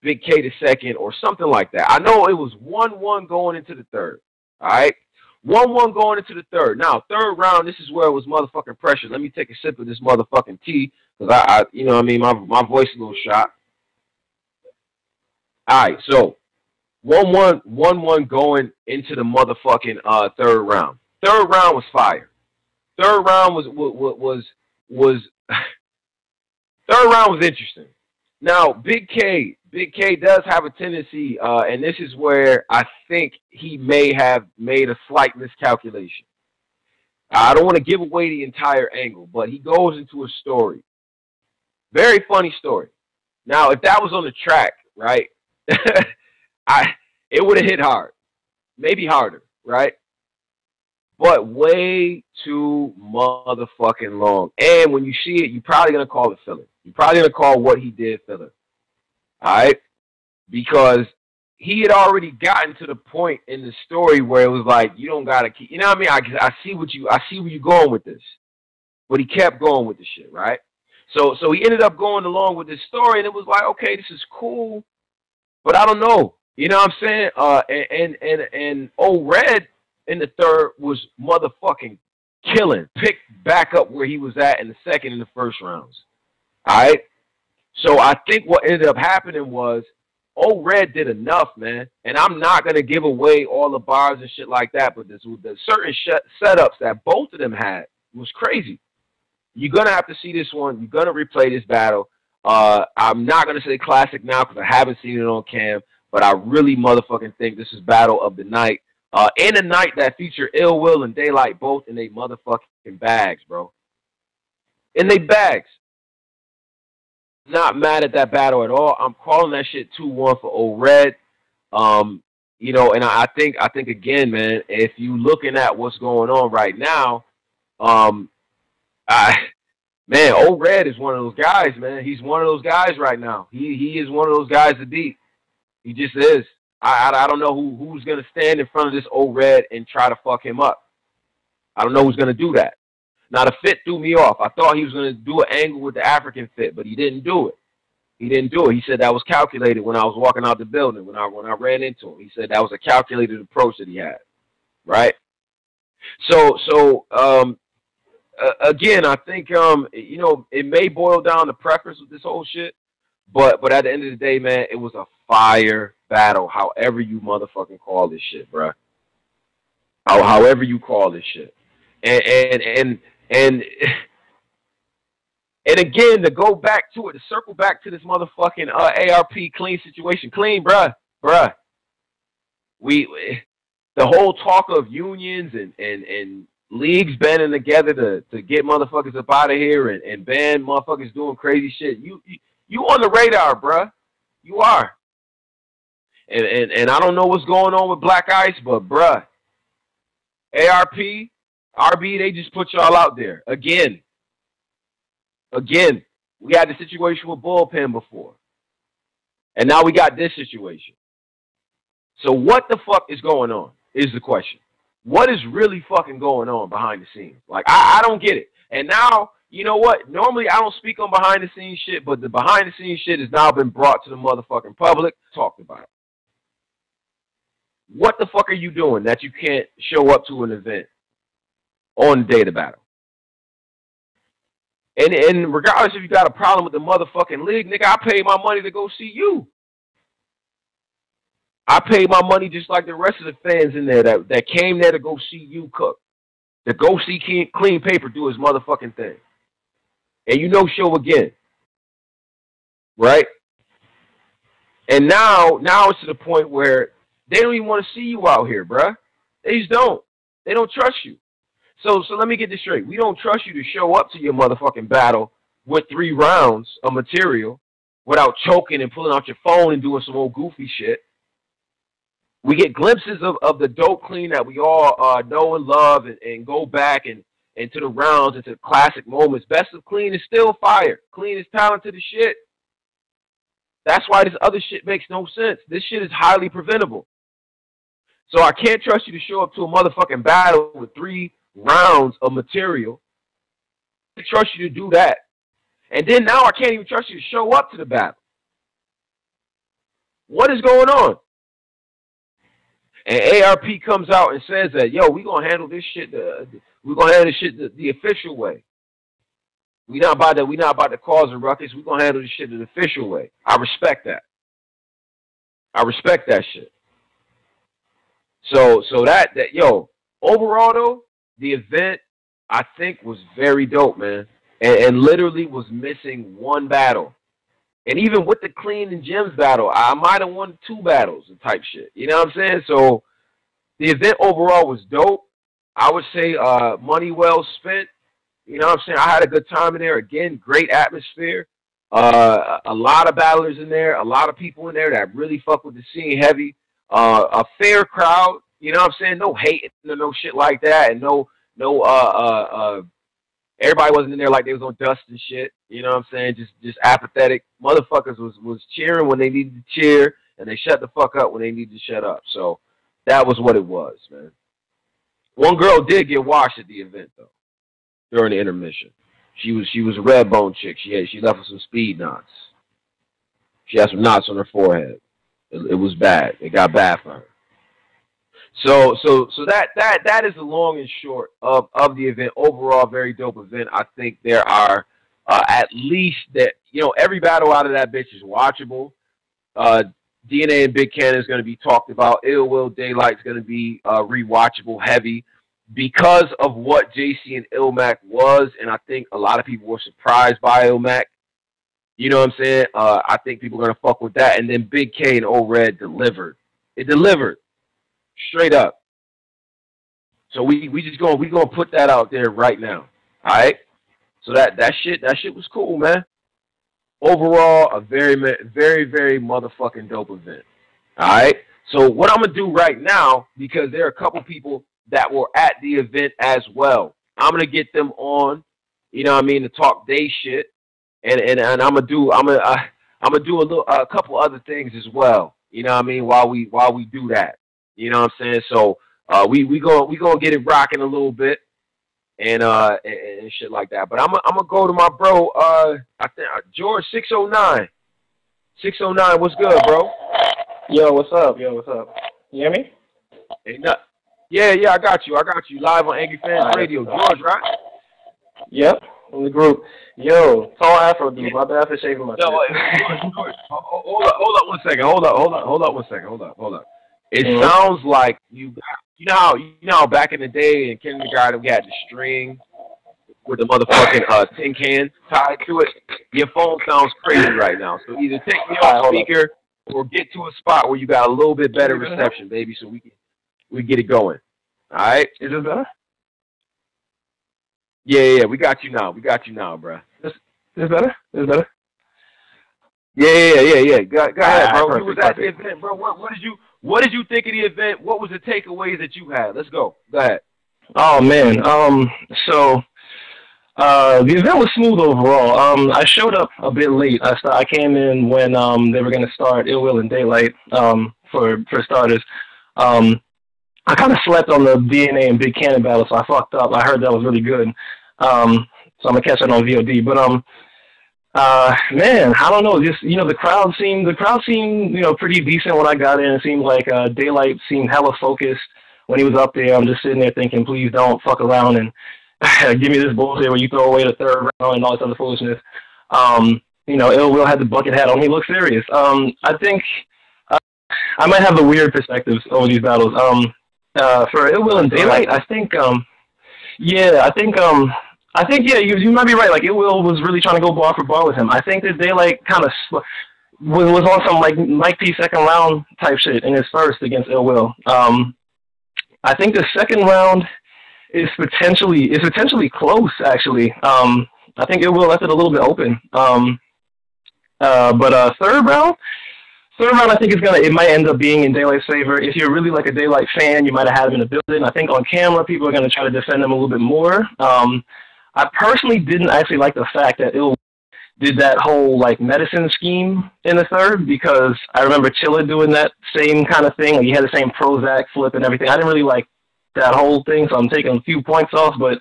Speaker 2: Big K the second, or something like that. I know it was 1-1 going into the third. All right. 1-1 going into the third. Now, third round, this is where it was motherfucking pressure. Let me take a sip of this motherfucking tea, because I you know what I mean, my voice is a little shot. All right, so 1-1 going into the motherfucking third round. Third round was fire. Third round was third round was interesting. Now, Big K does have a tendency, and this is where I think he may have made a slight miscalculation. I don't want to give away the entire angle, but he goes into a story. Very funny story. Now, if that was on the track, right, it would have hit hard. Maybe harder, right? But way too motherfucking long. And when you see it, you're probably going to call it filler. You're probably going to call what he did filler. All right? Because he had already gotten to the point in the story where it was like, you don't got to keep, you know what I mean? I see where you're going with this. But he kept going with the shit, right? So he ended up going along with this story, and it was like, okay, this is cool, but I don't know. You know what I'm saying? And Old Red in the third was motherfucking killing. Picked back up where he was at in the second and the first rounds. All right? So I think what ended up happening was Old Red did enough, man. And I'm not going to give away all the bars and shit like that, but the certain setups that both of them had was crazy. You're going to have to see this one. You're going to replay this battle. I'm not going to say classic now because I haven't seen it on cam, but I really motherfucking think this is battle of the night. In a night that featured Ill Will and Daylight both in they motherfucking bags, bro. In they bags. Not mad at that battle at all. I'm calling that shit 2-1 for Old Red. You know, and I think again, man, if you looking at what's going on right now, man, Old Red is one of those guys, man. He's one of those guys right now. He is one of those guys to beat. He just is. I don't know who's going to stand in front of this Old Red and try to fuck him up. I don't know who's going to do that. Now, the fit threw me off. I thought he was going to do an angle with the African fit, but he didn't do it. He didn't do it. He said that was calculated when I was walking out the building, when I ran into him. He said that was a calculated approach that he had, right? So again, I think, you know, it may boil down to preference with this whole shit, but at the end of the day, man, it was a fire battle, however you motherfucking call this shit, bruh. However you call this shit. And And again, to go back to it, to circle back to this motherfucking ARP clean situation. Clean, bruh. The whole talk of unions and leagues banding together to get motherfuckers up out of here and ban motherfuckers doing crazy shit. You on the radar, bruh. You are. And I don't know what's going on with Black Ice, but bruh, ARP, RB, they just put y'all out there. Again, we had the situation with Bullpen before. And now we got this situation. So what the fuck is going on is the question. What is really fucking going on behind the scenes? Like, I don't get it. And now, you know what? Normally I don't speak on behind the scenes shit, but the behind the scenes shit has now been brought to the motherfucking public, talked about. What the fuck are you doing that you can't show up to an event on the day of the battle? And regardless if you got a problem with the motherfucking league, nigga, I paid my money to go see you. I paid my money just like the rest of the fans in there that came there to go see you cook. To go see Clean Paper do his motherfucking thing. And you know show again. Right? And now it's to the point where they don't even want to see you out here, bruh. They just don't. They don't trust you. So let me get this straight. We don't trust you to show up to your motherfucking battle with 3 rounds of material without choking and pulling out your phone and doing some old goofy shit. We get glimpses of the dope Clean that we all know and love and go back and to the rounds and to the classic moments. Best of Clean is still fire. Clean is talented as shit. That's why this other shit makes no sense. This shit is highly preventable. So I can't trust you to show up to a motherfucking battle with 3 rounds of material. I trust you to do that. And then now I can't even trust you to show up to the battle. What is going on? And ARP comes out and says that, yo, we're going to handle this shit, we're going to handle this shit the official way. We're not about to cause a ruckus. We're going to handle this shit the official way. I respect that. I respect that shit. So that yo, overall though, the event I think was very dope, man. And literally was missing 1 battle. And even with the Clean and Gems battle, I might have won 2 battles and type shit. You know what I'm saying? So the event overall was dope. I would say money well spent. You know what I'm saying? I had a good time in there. Again, great atmosphere. A lot of battlers in there. A lot of people in there that really fuck with the scene heavy. A fair crowd. You know what I'm saying? No hate, no shit like that. And no everybody wasn't in there like they was on dust and shit. You know what I'm saying? Just apathetic. Motherfuckers was cheering when they needed to cheer, and they shut the fuck up when they needed to shut up. So that was what it was, man. One girl did get washed at the event though, during the intermission. She was a red bone chick. She left with some speed knots. She had some knots on her forehead. It was bad. It got bad for her. So that is the long and short of the event. Overall, very dope event. I think there are at least that, you know, every battle out of that bitch is watchable. DNA and Big Cannon is going to be talked about. Ill Will Daylight's going to be rewatchable heavy because of what JC and Ilmac was, and I think a lot of people were surprised by Ilmac. You know what I'm saying? I think people are going to fuck with that. And then Big K and O-Red delivered. It delivered. Straight up. So we gonna put that out there right now. Alright? So that shit was cool, man. Overall, a very, very, very motherfucking dope event. Alright? So what I'm gonna do right now, because there are a couple people that were at the event as well, I'm gonna get them on, you know what I mean, to talk they shit. And I'm gonna do a couple other things as well. You know what I mean, while we do that. You know what I'm saying? So we gonna get it rocking a little bit and shit like that. But I'm gonna go to my bro, I think George 609. 609, what's good, bro?
Speaker 3: Yo, what's up? You hear me?
Speaker 2: Hey, yeah, I got you live on Angryfansradio. George, right?
Speaker 3: Yep, in the group. Yo, tall Afro dude. My bad for shaving my shit.
Speaker 2: George, hold up 1 second. Hold up. It sounds like you know how back in the day in kindergarten we had the string with the motherfucking tin can tied to it, your phone sounds crazy right now. So either take me off speaker or get to a spot where you got a little bit better reception, baby, so we get it going. All right?
Speaker 3: Is this better?
Speaker 2: Yeah, we got you now. We got you now, bro.
Speaker 3: Is better? Is better?
Speaker 2: Yeah. Go ahead, bro.
Speaker 3: Perfect,
Speaker 2: You was at the event, bro. What did you think of the event? What was the takeaways that you had? Let's go. Go ahead.
Speaker 3: Oh man. So the event was smooth overall. I showed up a bit late. I came in when they were gonna start Ill Will and Daylight. For starters. I kind of slept on the DNA and Big Cannon battle, so I fucked up. I heard that was really good. So I'm gonna catch that on VOD. But man, I don't know. Just the crowd seemed pretty decent when I got in. It seemed like Daylight seemed hella focused when he was up there. I'm just sitting there thinking, please don't fuck around and give me this bullshit where you throw away the third round and all this other foolishness. Ill Will had the bucket hat on. He looked serious. I think I might have the weird perspectives over these battles. For Ill Will and Daylight, I think you might be right. Like, Ill Will was really trying to go bar for bar with him. I think that Daylight kind of was on some like Mike P second round type shit in his first against Ill Will. I think the second round is potentially close, actually. I think Ill Will left it a little bit open. But third round, I think it might end up being in Daylight's favor. If you're really like a Daylight fan, you might have had him in the building. I think on camera, people are going to try to defend him a little bit more. I personally didn't actually like the fact that Ill did that whole like medicine scheme in the third, because I remember Chilla doing that same kind of thing. Like, he had the same Prozac flip and everything. I didn't really like that whole thing, so I'm taking a few points off. But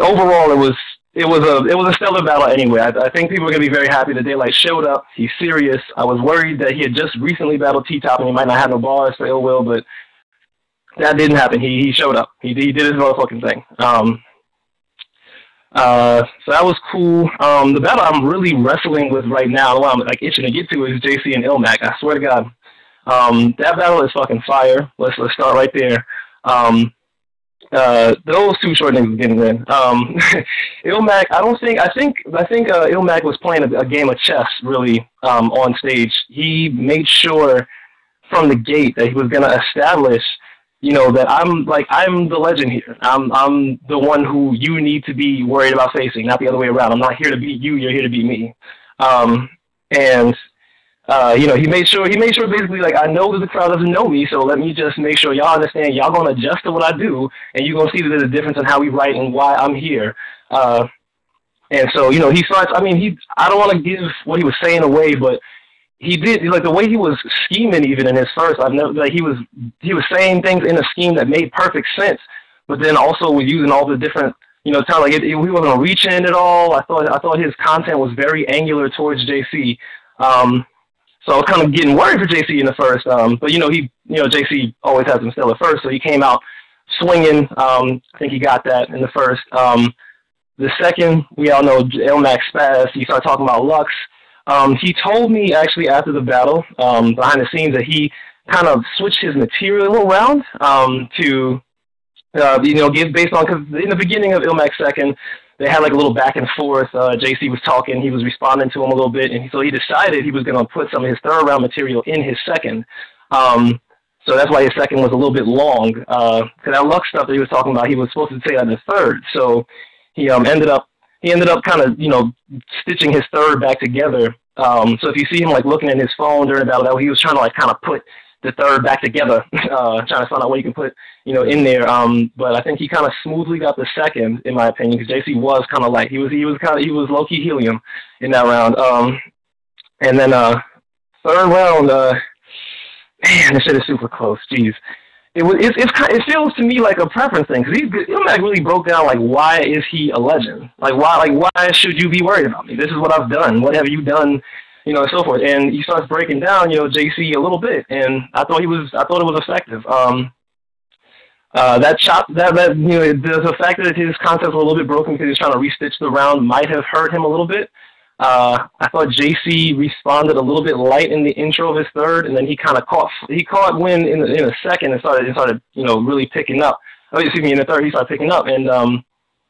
Speaker 3: overall, it was a stellar battle anyway. I think people are going to be very happy that Daylight showed up. He's serious. I was worried that he had just recently battled T-Top and he might not have no bars for Ill Will, but that didn't happen. He showed up. He did his motherfucking thing. So that was cool. The battle I'm really wrestling with right now, the one I'm like itching to get to, is JC and Ilmac. I swear to God. That battle is fucking fire. Let's start right there. Those two short niggas getting in. Ilmac, I think Ilmac was playing a game of chess really on stage. He made sure from the gate that he was gonna establish, that I'm the legend here. I'm the one who you need to be worried about facing, not the other way around. I'm not here to beat you. You're here to beat me. He made sure basically, like, I know that the crowd doesn't know me, so let me just make sure y'all understand y'all gonna adjust to what I do, and you're gonna see that there's a difference in how we write and why I'm here. And so, he starts, I don't want to give what he was saying away, but he did, like, the way he was scheming even in his first, I've never, like, he was saying things in a scheme that made perfect sense, but then also was using all the different, kind of like, he wasn't reaching at all. I thought his content was very angular towards JC. So I was kind of getting worried for JC in the first, but JC always has him still at first, so he came out swinging. I think he got that in the first. The second, we all know Ilmac spaz. He started talking about Lux. He told me actually after the battle, behind the scenes, that he kind of switched his material around to, give based on, because in the beginning of Ilmac's second, they had like a little back and forth. JC was talking, he was responding to him a little bit, and so he decided he was going to put some of his third round material in his second. So that's why his second was a little bit long, because that Lux stuff that he was talking about, he was supposed to say that in the third. So he ended up kind of, stitching his third back together. So if you see him like looking at his phone during the battle, he was trying to like kind of put the third back together, trying to find out what you can put, in there. But I think he kind of smoothly got the second, in my opinion, because JC was kind of like, he was low-key helium in that round. And then third round, man, this shit is super close. Jeez. It feels to me like a preference thing, because Ilmac really broke down, like, why is he a legend? Like, why should you be worried about me? This is what I've done. What have you done? And so forth. And he starts breaking down, JC a little bit, and I thought it was effective. The fact that his concepts were a little bit broken because he was trying to restitch the round might have hurt him a little bit. I thought JC responded a little bit light in the intro of his third, and then he kind of caught wind in a second and started really picking up. In the third he started picking up, and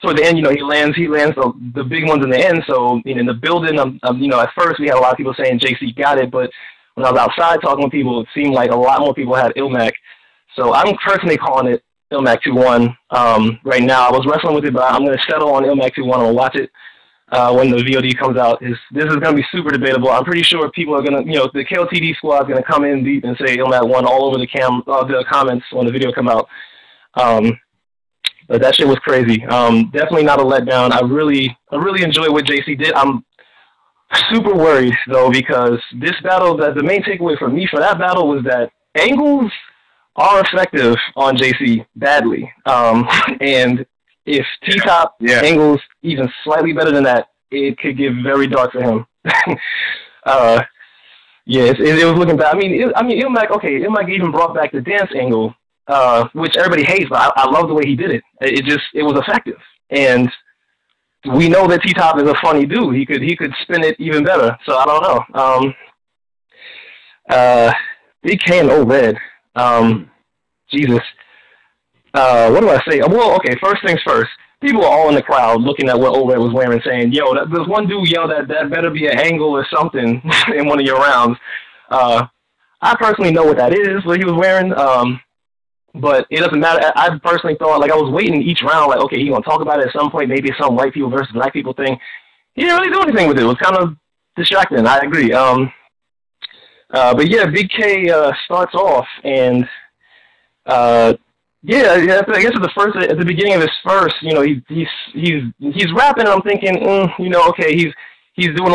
Speaker 3: toward the end, he lands the big ones in the end. So in the building, at first we had a lot of people saying JC got it, but when I was outside talking with people, it seemed like a lot more people had Ilmac. So I'm personally calling it Ilmac 2-1 right now. I was wrestling with it, but I'm going to settle on Ilmac 2-1. I'm going to watch it when the VOD comes out. This is going to be super debatable. I'm pretty sure people are going to, the KLTD squad is going to come in deep and say Ilmac 1 all over the comments when the video come out. But that shit was crazy. Definitely not a letdown. I really enjoy what JC did. I'm super worried though, because this battle, the main takeaway for me for that battle was that angles are effective on JC badly. And if T-Top angles even slightly better than that, it could get very dark for him. It was looking bad. Ilmac even brought back the dance angle, which everybody hates, but I love the way he did it. It was effective. And we know that T-Top is a funny dude. He could spin it even better. So I don't know. Big K and O-Red. Jesus. What do I say? Well, okay, first things first. People were all in the crowd looking at what O-Red was wearing, saying, yo, there's one dude yelled that better be an angle or something in one of your rounds. I personally know what that is, what he was wearing. But it doesn't matter. I personally thought, I was waiting each round, okay, he's going to talk about it at some point, maybe it's some white people versus black people thing. He didn't really do anything with it. It was kind of distracting. I agree. But yeah, Big K starts off, and I guess at the beginning of his first, he's rapping, and I'm thinking, okay, he's doing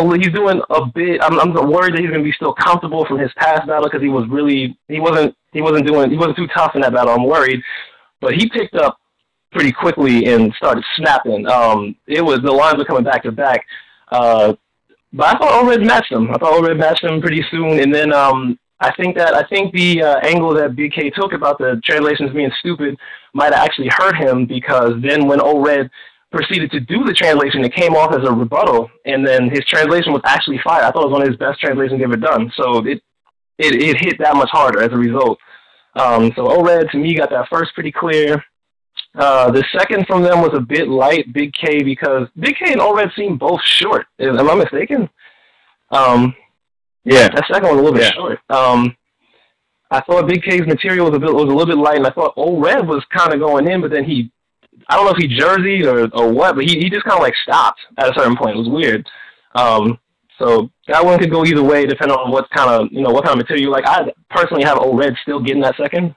Speaker 3: a bit. I'm worried that he's gonna be still comfortable from his past battle because he wasn't too tough in that battle. I'm worried, but he picked up pretty quickly and started snapping. The lines were coming back to back. But I thought O-Red matched him. Pretty soon, and then I think the angle that Big K took about the translations being stupid might have actually hurt him, because then when O-Red proceeded to do the translation, it came off as a rebuttal, and then his translation was actually fire. I thought it was one of his best translations ever done. So it hit that much harder as a result. So O-Red to me got that first pretty clear. The second from them was a bit light, Big K, because Big K and O-Red seem both short. Am I mistaken? That second one was a little bit short. I thought Big K's material was a little bit light, and I thought O-Red was kind of going in, but then I don't know if he jerseyed or what, but he just kind of stopped at a certain point. It was weird. So that one could go either way depending on what kind of material you like. I personally have O-Red still getting that second.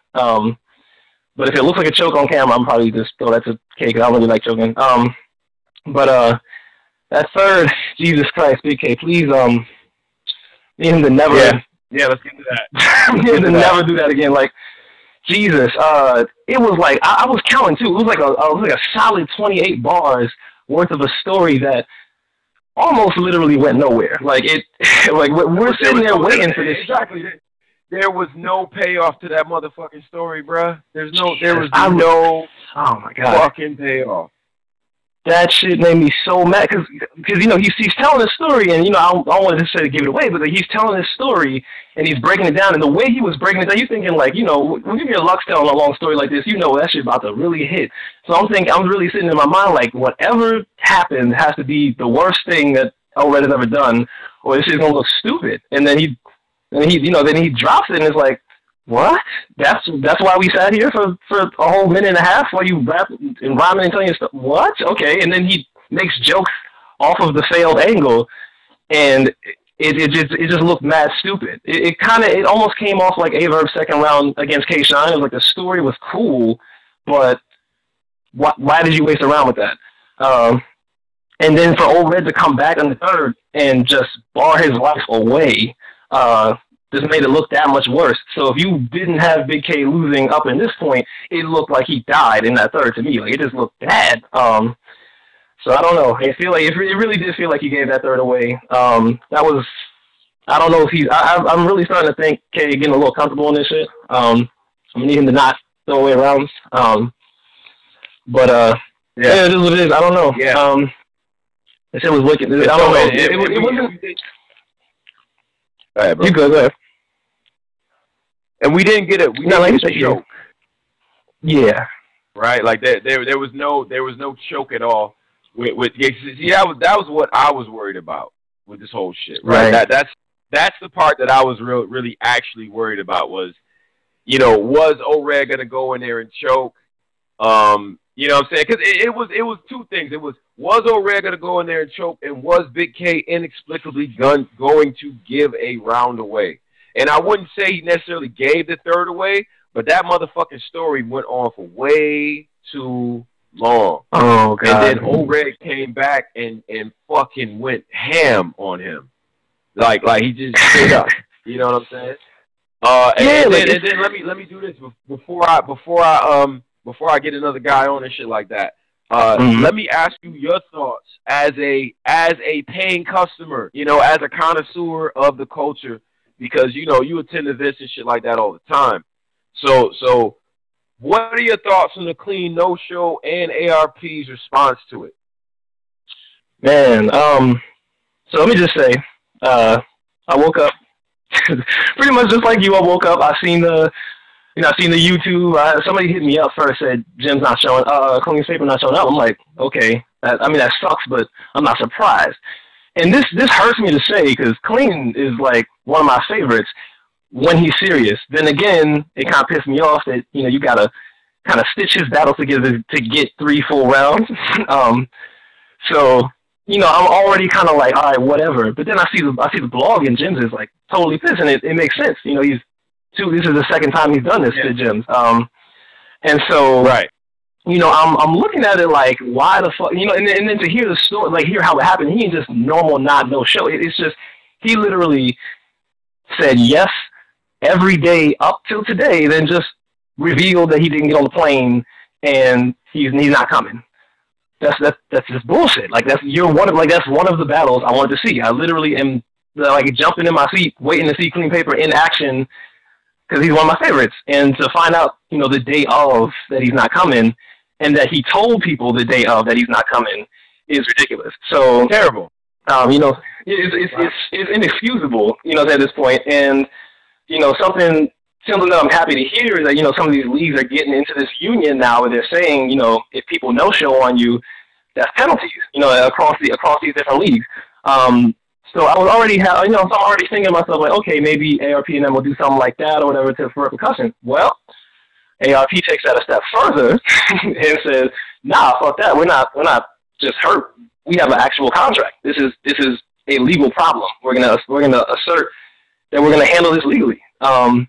Speaker 3: But if it looks like a choke on camera, I'm probably just throw that to K, because I don't really like choking. But that third, Jesus Christ, Big K, please, need him to never.
Speaker 2: Yeah, let's get to that.
Speaker 3: Need him to never do that again. Jesus, it was I was counting too. It was like a solid 28 bars worth of a story that almost literally went nowhere. We're sitting there waiting for this.
Speaker 2: Exactly. There was no payoff to that motherfucking story, bruh. There was no
Speaker 3: oh my God,
Speaker 2: fucking payoff.
Speaker 3: That shit made me so mad, because he's telling a story, and I don't want to say to give it away, but he's telling his story and he's breaking it down, and the way he was breaking it down, you're thinking when you hear Lux telling a long story like this, that shit about to really hit. So I'm really sitting in my mind whatever happened has to be the worst thing that O-Red has ever done, or this shit's gonna look stupid. And then he drops it, and it's what? That's why we sat here for a whole minute and a half while you rap and rhyming and telling your stuff. What? Okay, and then he makes jokes off of the failed angle, and it just looked mad stupid. It almost came off like Aver's second round against K-Shine. It was the story was cool, but why did you waste a round with that? And then for O-Red to come back in the third and just bar his life away, just made it look that much worse. So if you didn't have Big K losing up in this point, it looked like he died in that third to me. It just looked bad. So I don't know. I feel it really did feel like he gave that third away. I don't know if I'm really starting to think K getting a little comfortable in this shit. I'm gonna need him to not throw away rounds. But it is what it is. I don't know. Yeah. This shit was wicked. I don't know. It wasn't.
Speaker 2: All right, bro.
Speaker 3: You go ahead.
Speaker 2: And we didn't get it. We didn't get the joke.
Speaker 3: Yeah.
Speaker 2: right? Like there was no choke at all. See, that was what I was worried about with this whole shit, right? That's the part that I was really actually worried about was, was O-Red gonna go in there and choke? You know what I'm saying? Because it was two things. It was O-Red gonna go in there and choke, and was Big K inexplicably going to give a round away? And I wouldn't say he necessarily gave the third away, but that motherfucking story went on for way too long.
Speaker 3: Oh, God.
Speaker 2: And then O-Red came back and fucking went ham on him. Like he just straight up. You know what I'm saying? And then let me do this before I get another guy on and shit like that. Let me ask you your thoughts as a paying customer, as a connoisseur of the culture, because you attend events and shit like that all the time. So what are your thoughts on the Clean No Show and ARP's response to it?
Speaker 3: Man, so let me just say, I woke up pretty much just like you. I woke up, I seen the YouTube. Somebody hit me up first, said Jim's not showing, Clean's paper not showing up. I'm like, okay, that sucks, but I'm not surprised. And this hurts me to say because Clean is like one of my favorites when he's serious. Then again, it kind of pissed me off that you gotta kind of stitch his battle together to get 3 full rounds. So I'm already kind of like, all right, whatever. But then I see the blog, and Jim's is like totally pissed, and it makes sense. This is the second time he's done this to Jim's. And so,
Speaker 2: right.
Speaker 3: I'm looking at it like, why the fuck, and then to hear the story, like hear how it happened, he ain't just normal no show. It's just, he literally said yes every day up till today, then just revealed that he didn't get on the plane and he's not coming. That's just bullshit. Like that's one of the battles I wanted to see. I literally am like jumping in my seat, waiting to see Clean Paper in action because he's one of my favorites. And to find out, the day of that he's not coming, and that he told people the day of that he's not coming is ridiculous. So
Speaker 2: terrible.
Speaker 3: It's inexcusable, at this point. And something that I'm happy to hear is that some of these leagues are getting into this union now where they're saying, if people no show on you, that's penalties, across these different leagues. So I was already so I'm already thinking to myself like, okay, maybe ARP and them will do something like that or whatever for repercussions. Well, ARP takes that a step further and says, nah, fuck that. We're not just hurt. We have an actual contract. This is a legal problem. We're gonna assert that we're gonna handle this legally. And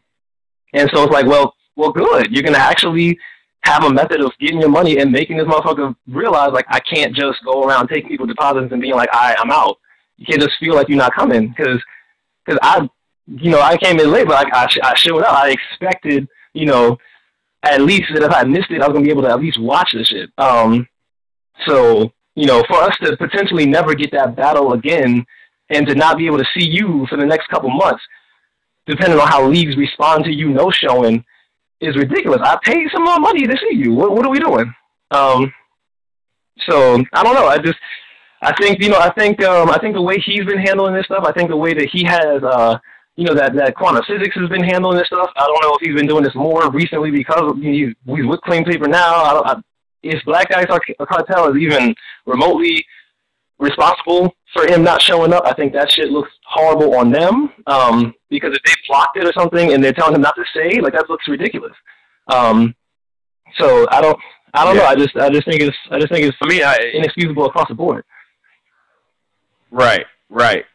Speaker 3: so it's like, well, good. You're gonna actually have a method of getting your money and making this motherfucker realize like I can't just go around taking people's deposits and being like, I'm out. You can't just feel like you're not coming because I came in late, but I showed up. I expected, at least that if I missed it, I was gonna be able to at least watch this shit. So for us to potentially never get that battle again and to not be able to see you for the next couple months, depending on how leagues respond to you no showing, is ridiculous. I paid some more money to see you. What are we doing? So I don't know. I think the way he's been handling this stuff, I think the way that he has, that quantum physics has been handling this stuff. I don't know if he's been doing this more recently because he's with Clean Paper now. If Black Ice Cartel is even remotely responsible for him not showing up, I think that shit looks horrible on them. Because if they blocked it or something and they're telling him not to say, like that looks ridiculous. So I don't know. I just think it's for me inexcusable across the board.
Speaker 2: Right.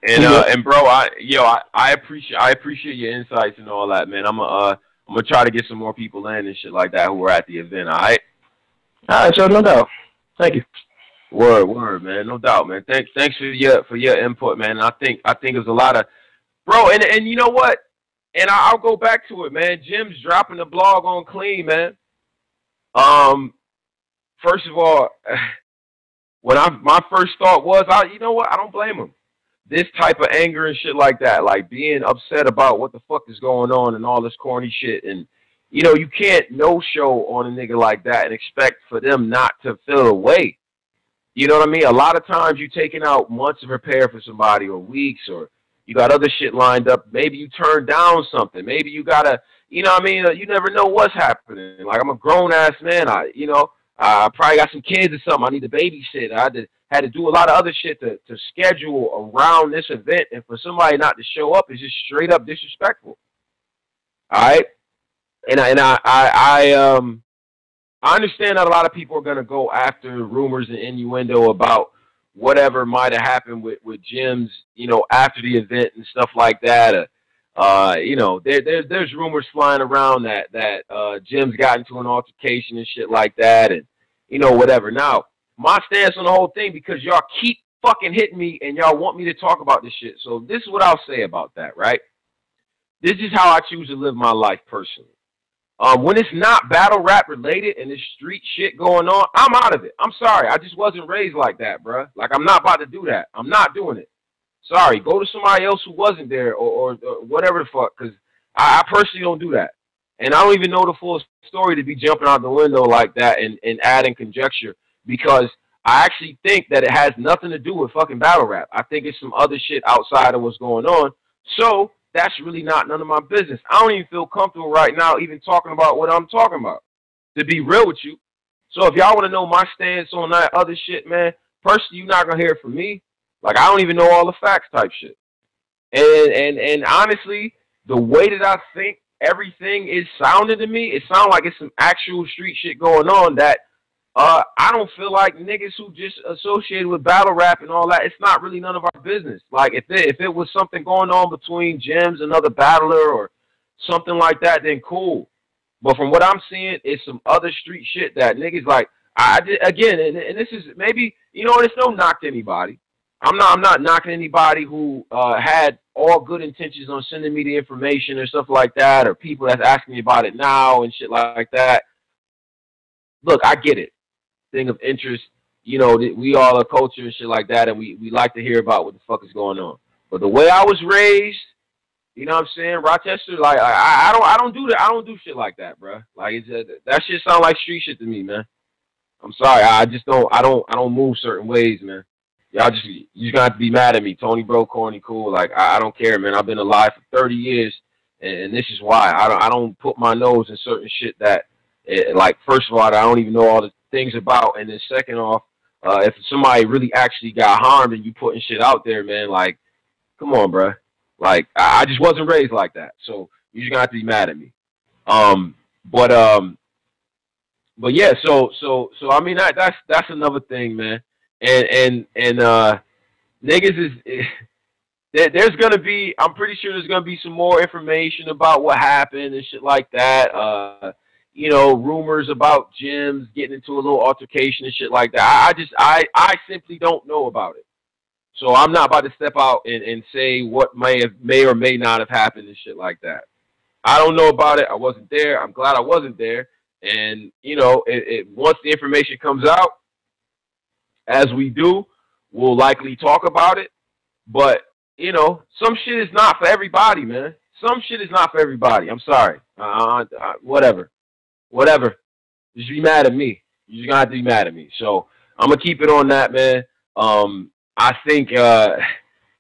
Speaker 2: And and bro, I appreciate your insights and all that, man. I'm gonna try to get some more people in and shit like that who were at the event. All right, sure, no doubt. Thank you. Word, man, no doubt, man. Thanks for your input, man. I think there's a lot of, bro, and you know what? And I'll go back to it, man. Jim's dropping the blog on Clean, man. First of all, my first thought was, you know what? I don't blame him. This type of anger and shit like that, like being upset about what the fuck is going on and all this corny shit, and you can't no show on a nigga like that and expect for them not to feel away. You know what I mean? A lot of times you taking out months to prepare for somebody or weeks, or you got other shit lined up. Maybe you turned down something. Maybe you gotta you know what I mean? You never know what's happening. Like, I'm a grown-ass man. I probably got some kids or something. I need to babysit. I had to do a lot of other shit to schedule around this event, and for somebody not to show up is just straight up disrespectful. All right? And I understand that a lot of people are going to go after rumors and innuendo about whatever might have happened with gyms, you know, after the event and stuff like that. You know, there's rumors flying around that gyms got into an altercation and shit like that, and, you know, whatever. Now, my stance on the whole thing, because y'all keep fucking hitting me and y'all want me to talk about this shit. So this is what I'll say about that, right? This is how I choose to live my life personally. When it's not battle rap related and there's street shit going on, I'm out of it. I'm sorry. I just wasn't raised like that, bruh. Like, I'm not about to do that. I'm not doing it. Sorry. Go to somebody else who wasn't there or whatever the fuck, because I personally don't do that. And I don't even know the full story to be jumping out the window like that and adding conjecture, because I actually think that it has nothing to do with fucking battle rap. I think it's some other shit outside of what's going on. So that's really not none of my business. I don't even feel comfortable right now even talking about what I'm talking about, to be real with you. So if y'all want to know my stance on that other shit, man, personally, you're not going to hear it from me. Like, I don't even know all the facts type shit. And honestly, the way that I think everything is sounding to me, it sounds like it's some actual street shit going on that I don't feel like niggas who just associated with battle rap and all that, it's not really none of our business. Like, if it was something going on between Gems, another battler, or something like that, then cool. But from what I'm seeing, it's some other street shit that niggas like. Again, and this is maybe, you know, it's no knock to anybody. I'm not knocking anybody who had all good intentions on sending me the information or stuff like that, or people that's asking me about it now and shit like that. Look, I get it. Thing of interest, you know, we all are culture and shit like that, and we like to hear about what the fuck is going on. But the way I was raised, you know what I'm saying, Rochester, like, I don't do that. I don't do shit like that, bro. Like, that shit sound like street shit to me, man. I'm sorry, I don't move certain ways, man. Y'all you gonna have to be mad at me, Tony, bro, corny, cool. Like, I don't care, man. I've been alive for 30 years, and this is why I don't put my nose in certain shit that, like, first of all, I don't even know all the things about, and then second off, if somebody really actually got harmed and you putting shit out there, man, like, come on, bro. Like, I just wasn't raised like that, so you're just gonna have to be mad at me. But yeah, so I mean, that's another thing, man. And niggas is there's gonna be, I'm pretty sure there's gonna be some more information about what happened and shit like that. You know, rumors about gyms getting into a little altercation and shit like that. I simply don't know about it. So I'm not about to step out and say what may or may not have happened and shit like that. I don't know about it. I wasn't there. I'm glad I wasn't there. And, you know, once the information comes out, as we do, we'll likely talk about it. But, you know, some shit is not for everybody, man. Some shit is not for everybody. I'm sorry. Whatever. Just be mad at me. You're just gonna have to be mad at me. So I'm gonna keep it on that, man. I think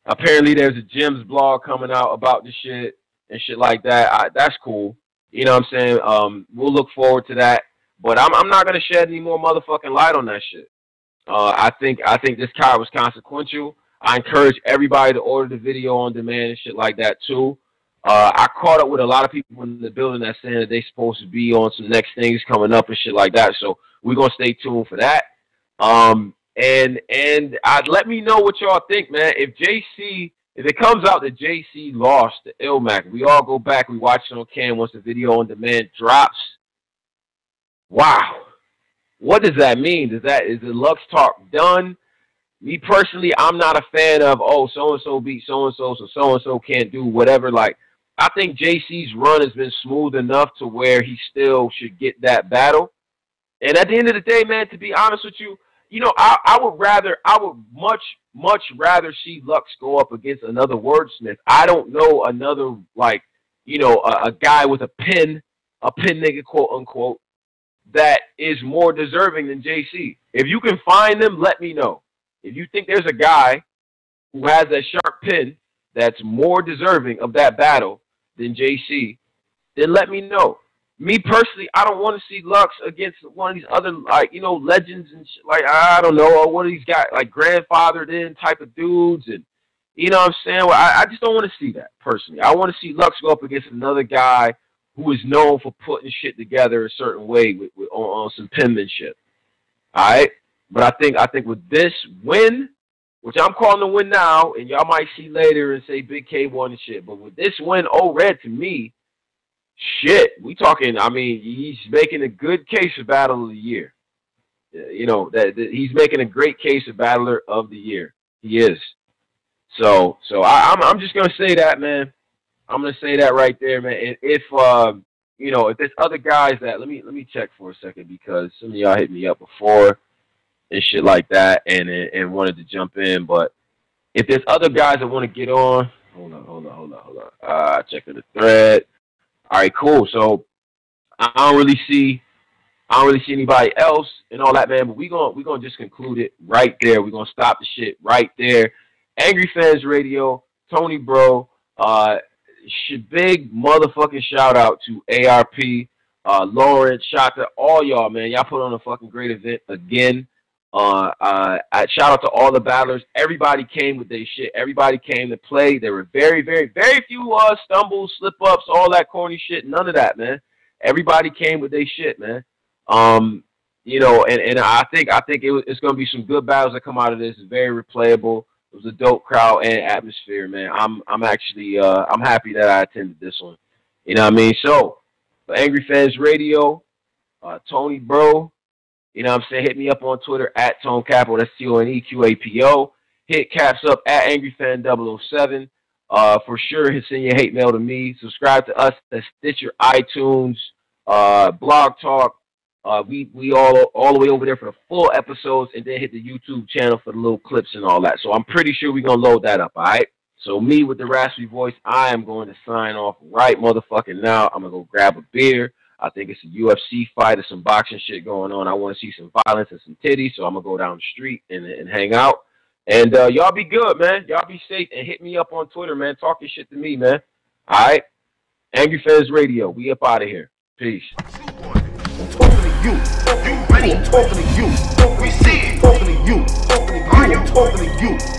Speaker 2: apparently there's a Jim's blog coming out about this shit and shit like that. That's cool. You know what I'm saying? We'll look forward to that. But I'm not gonna shed any more motherfucking light on that shit. I think this card was consequential. I encourage everybody to order the video on demand and shit like that too. I caught up with a lot of people in the building that's saying that they're supposed to be on some next things coming up and shit like that. So we're gonna stay tuned for that. And let me know what y'all think, man. If it comes out that JC lost to Ilmac, we all go back, we watch it on cam once the video on demand drops. Wow. What does that mean? Is the Lux talk done? Me personally, I'm not a fan of, oh, so-and-so beat so-and-so, so so-and-so can't do whatever. Like, I think JC's run has been smooth enough to where he still should get that battle. And at the end of the day, man, to be honest with you, you know, I would much rather see Lux go up against another wordsmith. I don't know another, like, you know, a guy with a pen nigga, quote unquote, that is more deserving than JC. If you can find them, let me know. If you think there's a guy who has that sharp pen that's more deserving of that battle than JC, then let me know. Me personally, I don't want to see Lux against one of these other, like, you know, legends and shit. Like, I don't know, or one of these guys, like, grandfathered in type of dudes. And, you know what I'm saying? Well, I just don't want to see that, personally. I want to see Lux go up against another guy who is known for putting shit together a certain way on some penmanship. All right? But I think with this win, which I'm calling the win now, and y'all might see later and say Big K won and shit, but with this win, O-Red, to me, shit, we talking, I mean, he's making a good case for Battle of the Year. You know, that he's making a great case for Battler of the Year. He is. So I'm just going to say that, man. I'm going to say that right there, man. And if, you know, if there's other guys that, let me check for a second, because some of y'all hit me up before and shit like that and wanted to jump in. But if there's other guys that want to get on, hold on. Checking the thread. All right, cool. So I don't really see anybody else and all that, man. But we gonna just conclude it right there. We're gonna stop the shit right there. Angry Fans Radio, Tony Bro. Big motherfucking shout out to ARP, Lauren, shout out to all y'all, man. Y'all put on a fucking great event again. I shout out to all the battlers. Everybody came with their shit. Everybody came to play. There were very, very, very few stumbles, slip-ups, all that corny shit. None of that, man. Everybody came with their shit, man. You know, and I think it's gonna be some good battles that come out of this. It's very replayable. It was a dope crowd and atmosphere, man. I'm actually I'm happy that I attended this one. You know what I mean? So for Angry Fans Radio, Tony Bro. You know what I'm saying? Hit me up on Twitter at ToneCapo. That's TONEQAPO. Hit Caps up at AngryFan007. For sure, send your hate mail to me. Subscribe to us at Stitcher, iTunes, Blog Talk. We all the way over there for the full episodes, and then hit the YouTube channel for the little clips and all that. So I'm pretty sure we're going to load that up, all right? So me with the raspy voice, I am going to sign off right motherfucking now. I'm going to go grab a beer. I think it's a UFC fight or some boxing shit going on. I want to see some violence and some titties, so I'm going to go down the street and hang out. And y'all be good, man. Y'all be safe, and hit me up on Twitter, man. Talk your shit to me, man. All right? Angry Fans Radio. We up out of here. Peace.
Speaker 1: I'm talking to you. You ready? I'm talking to you. We see it. I'm talking to you. I'm talking to you. I'm talking to you.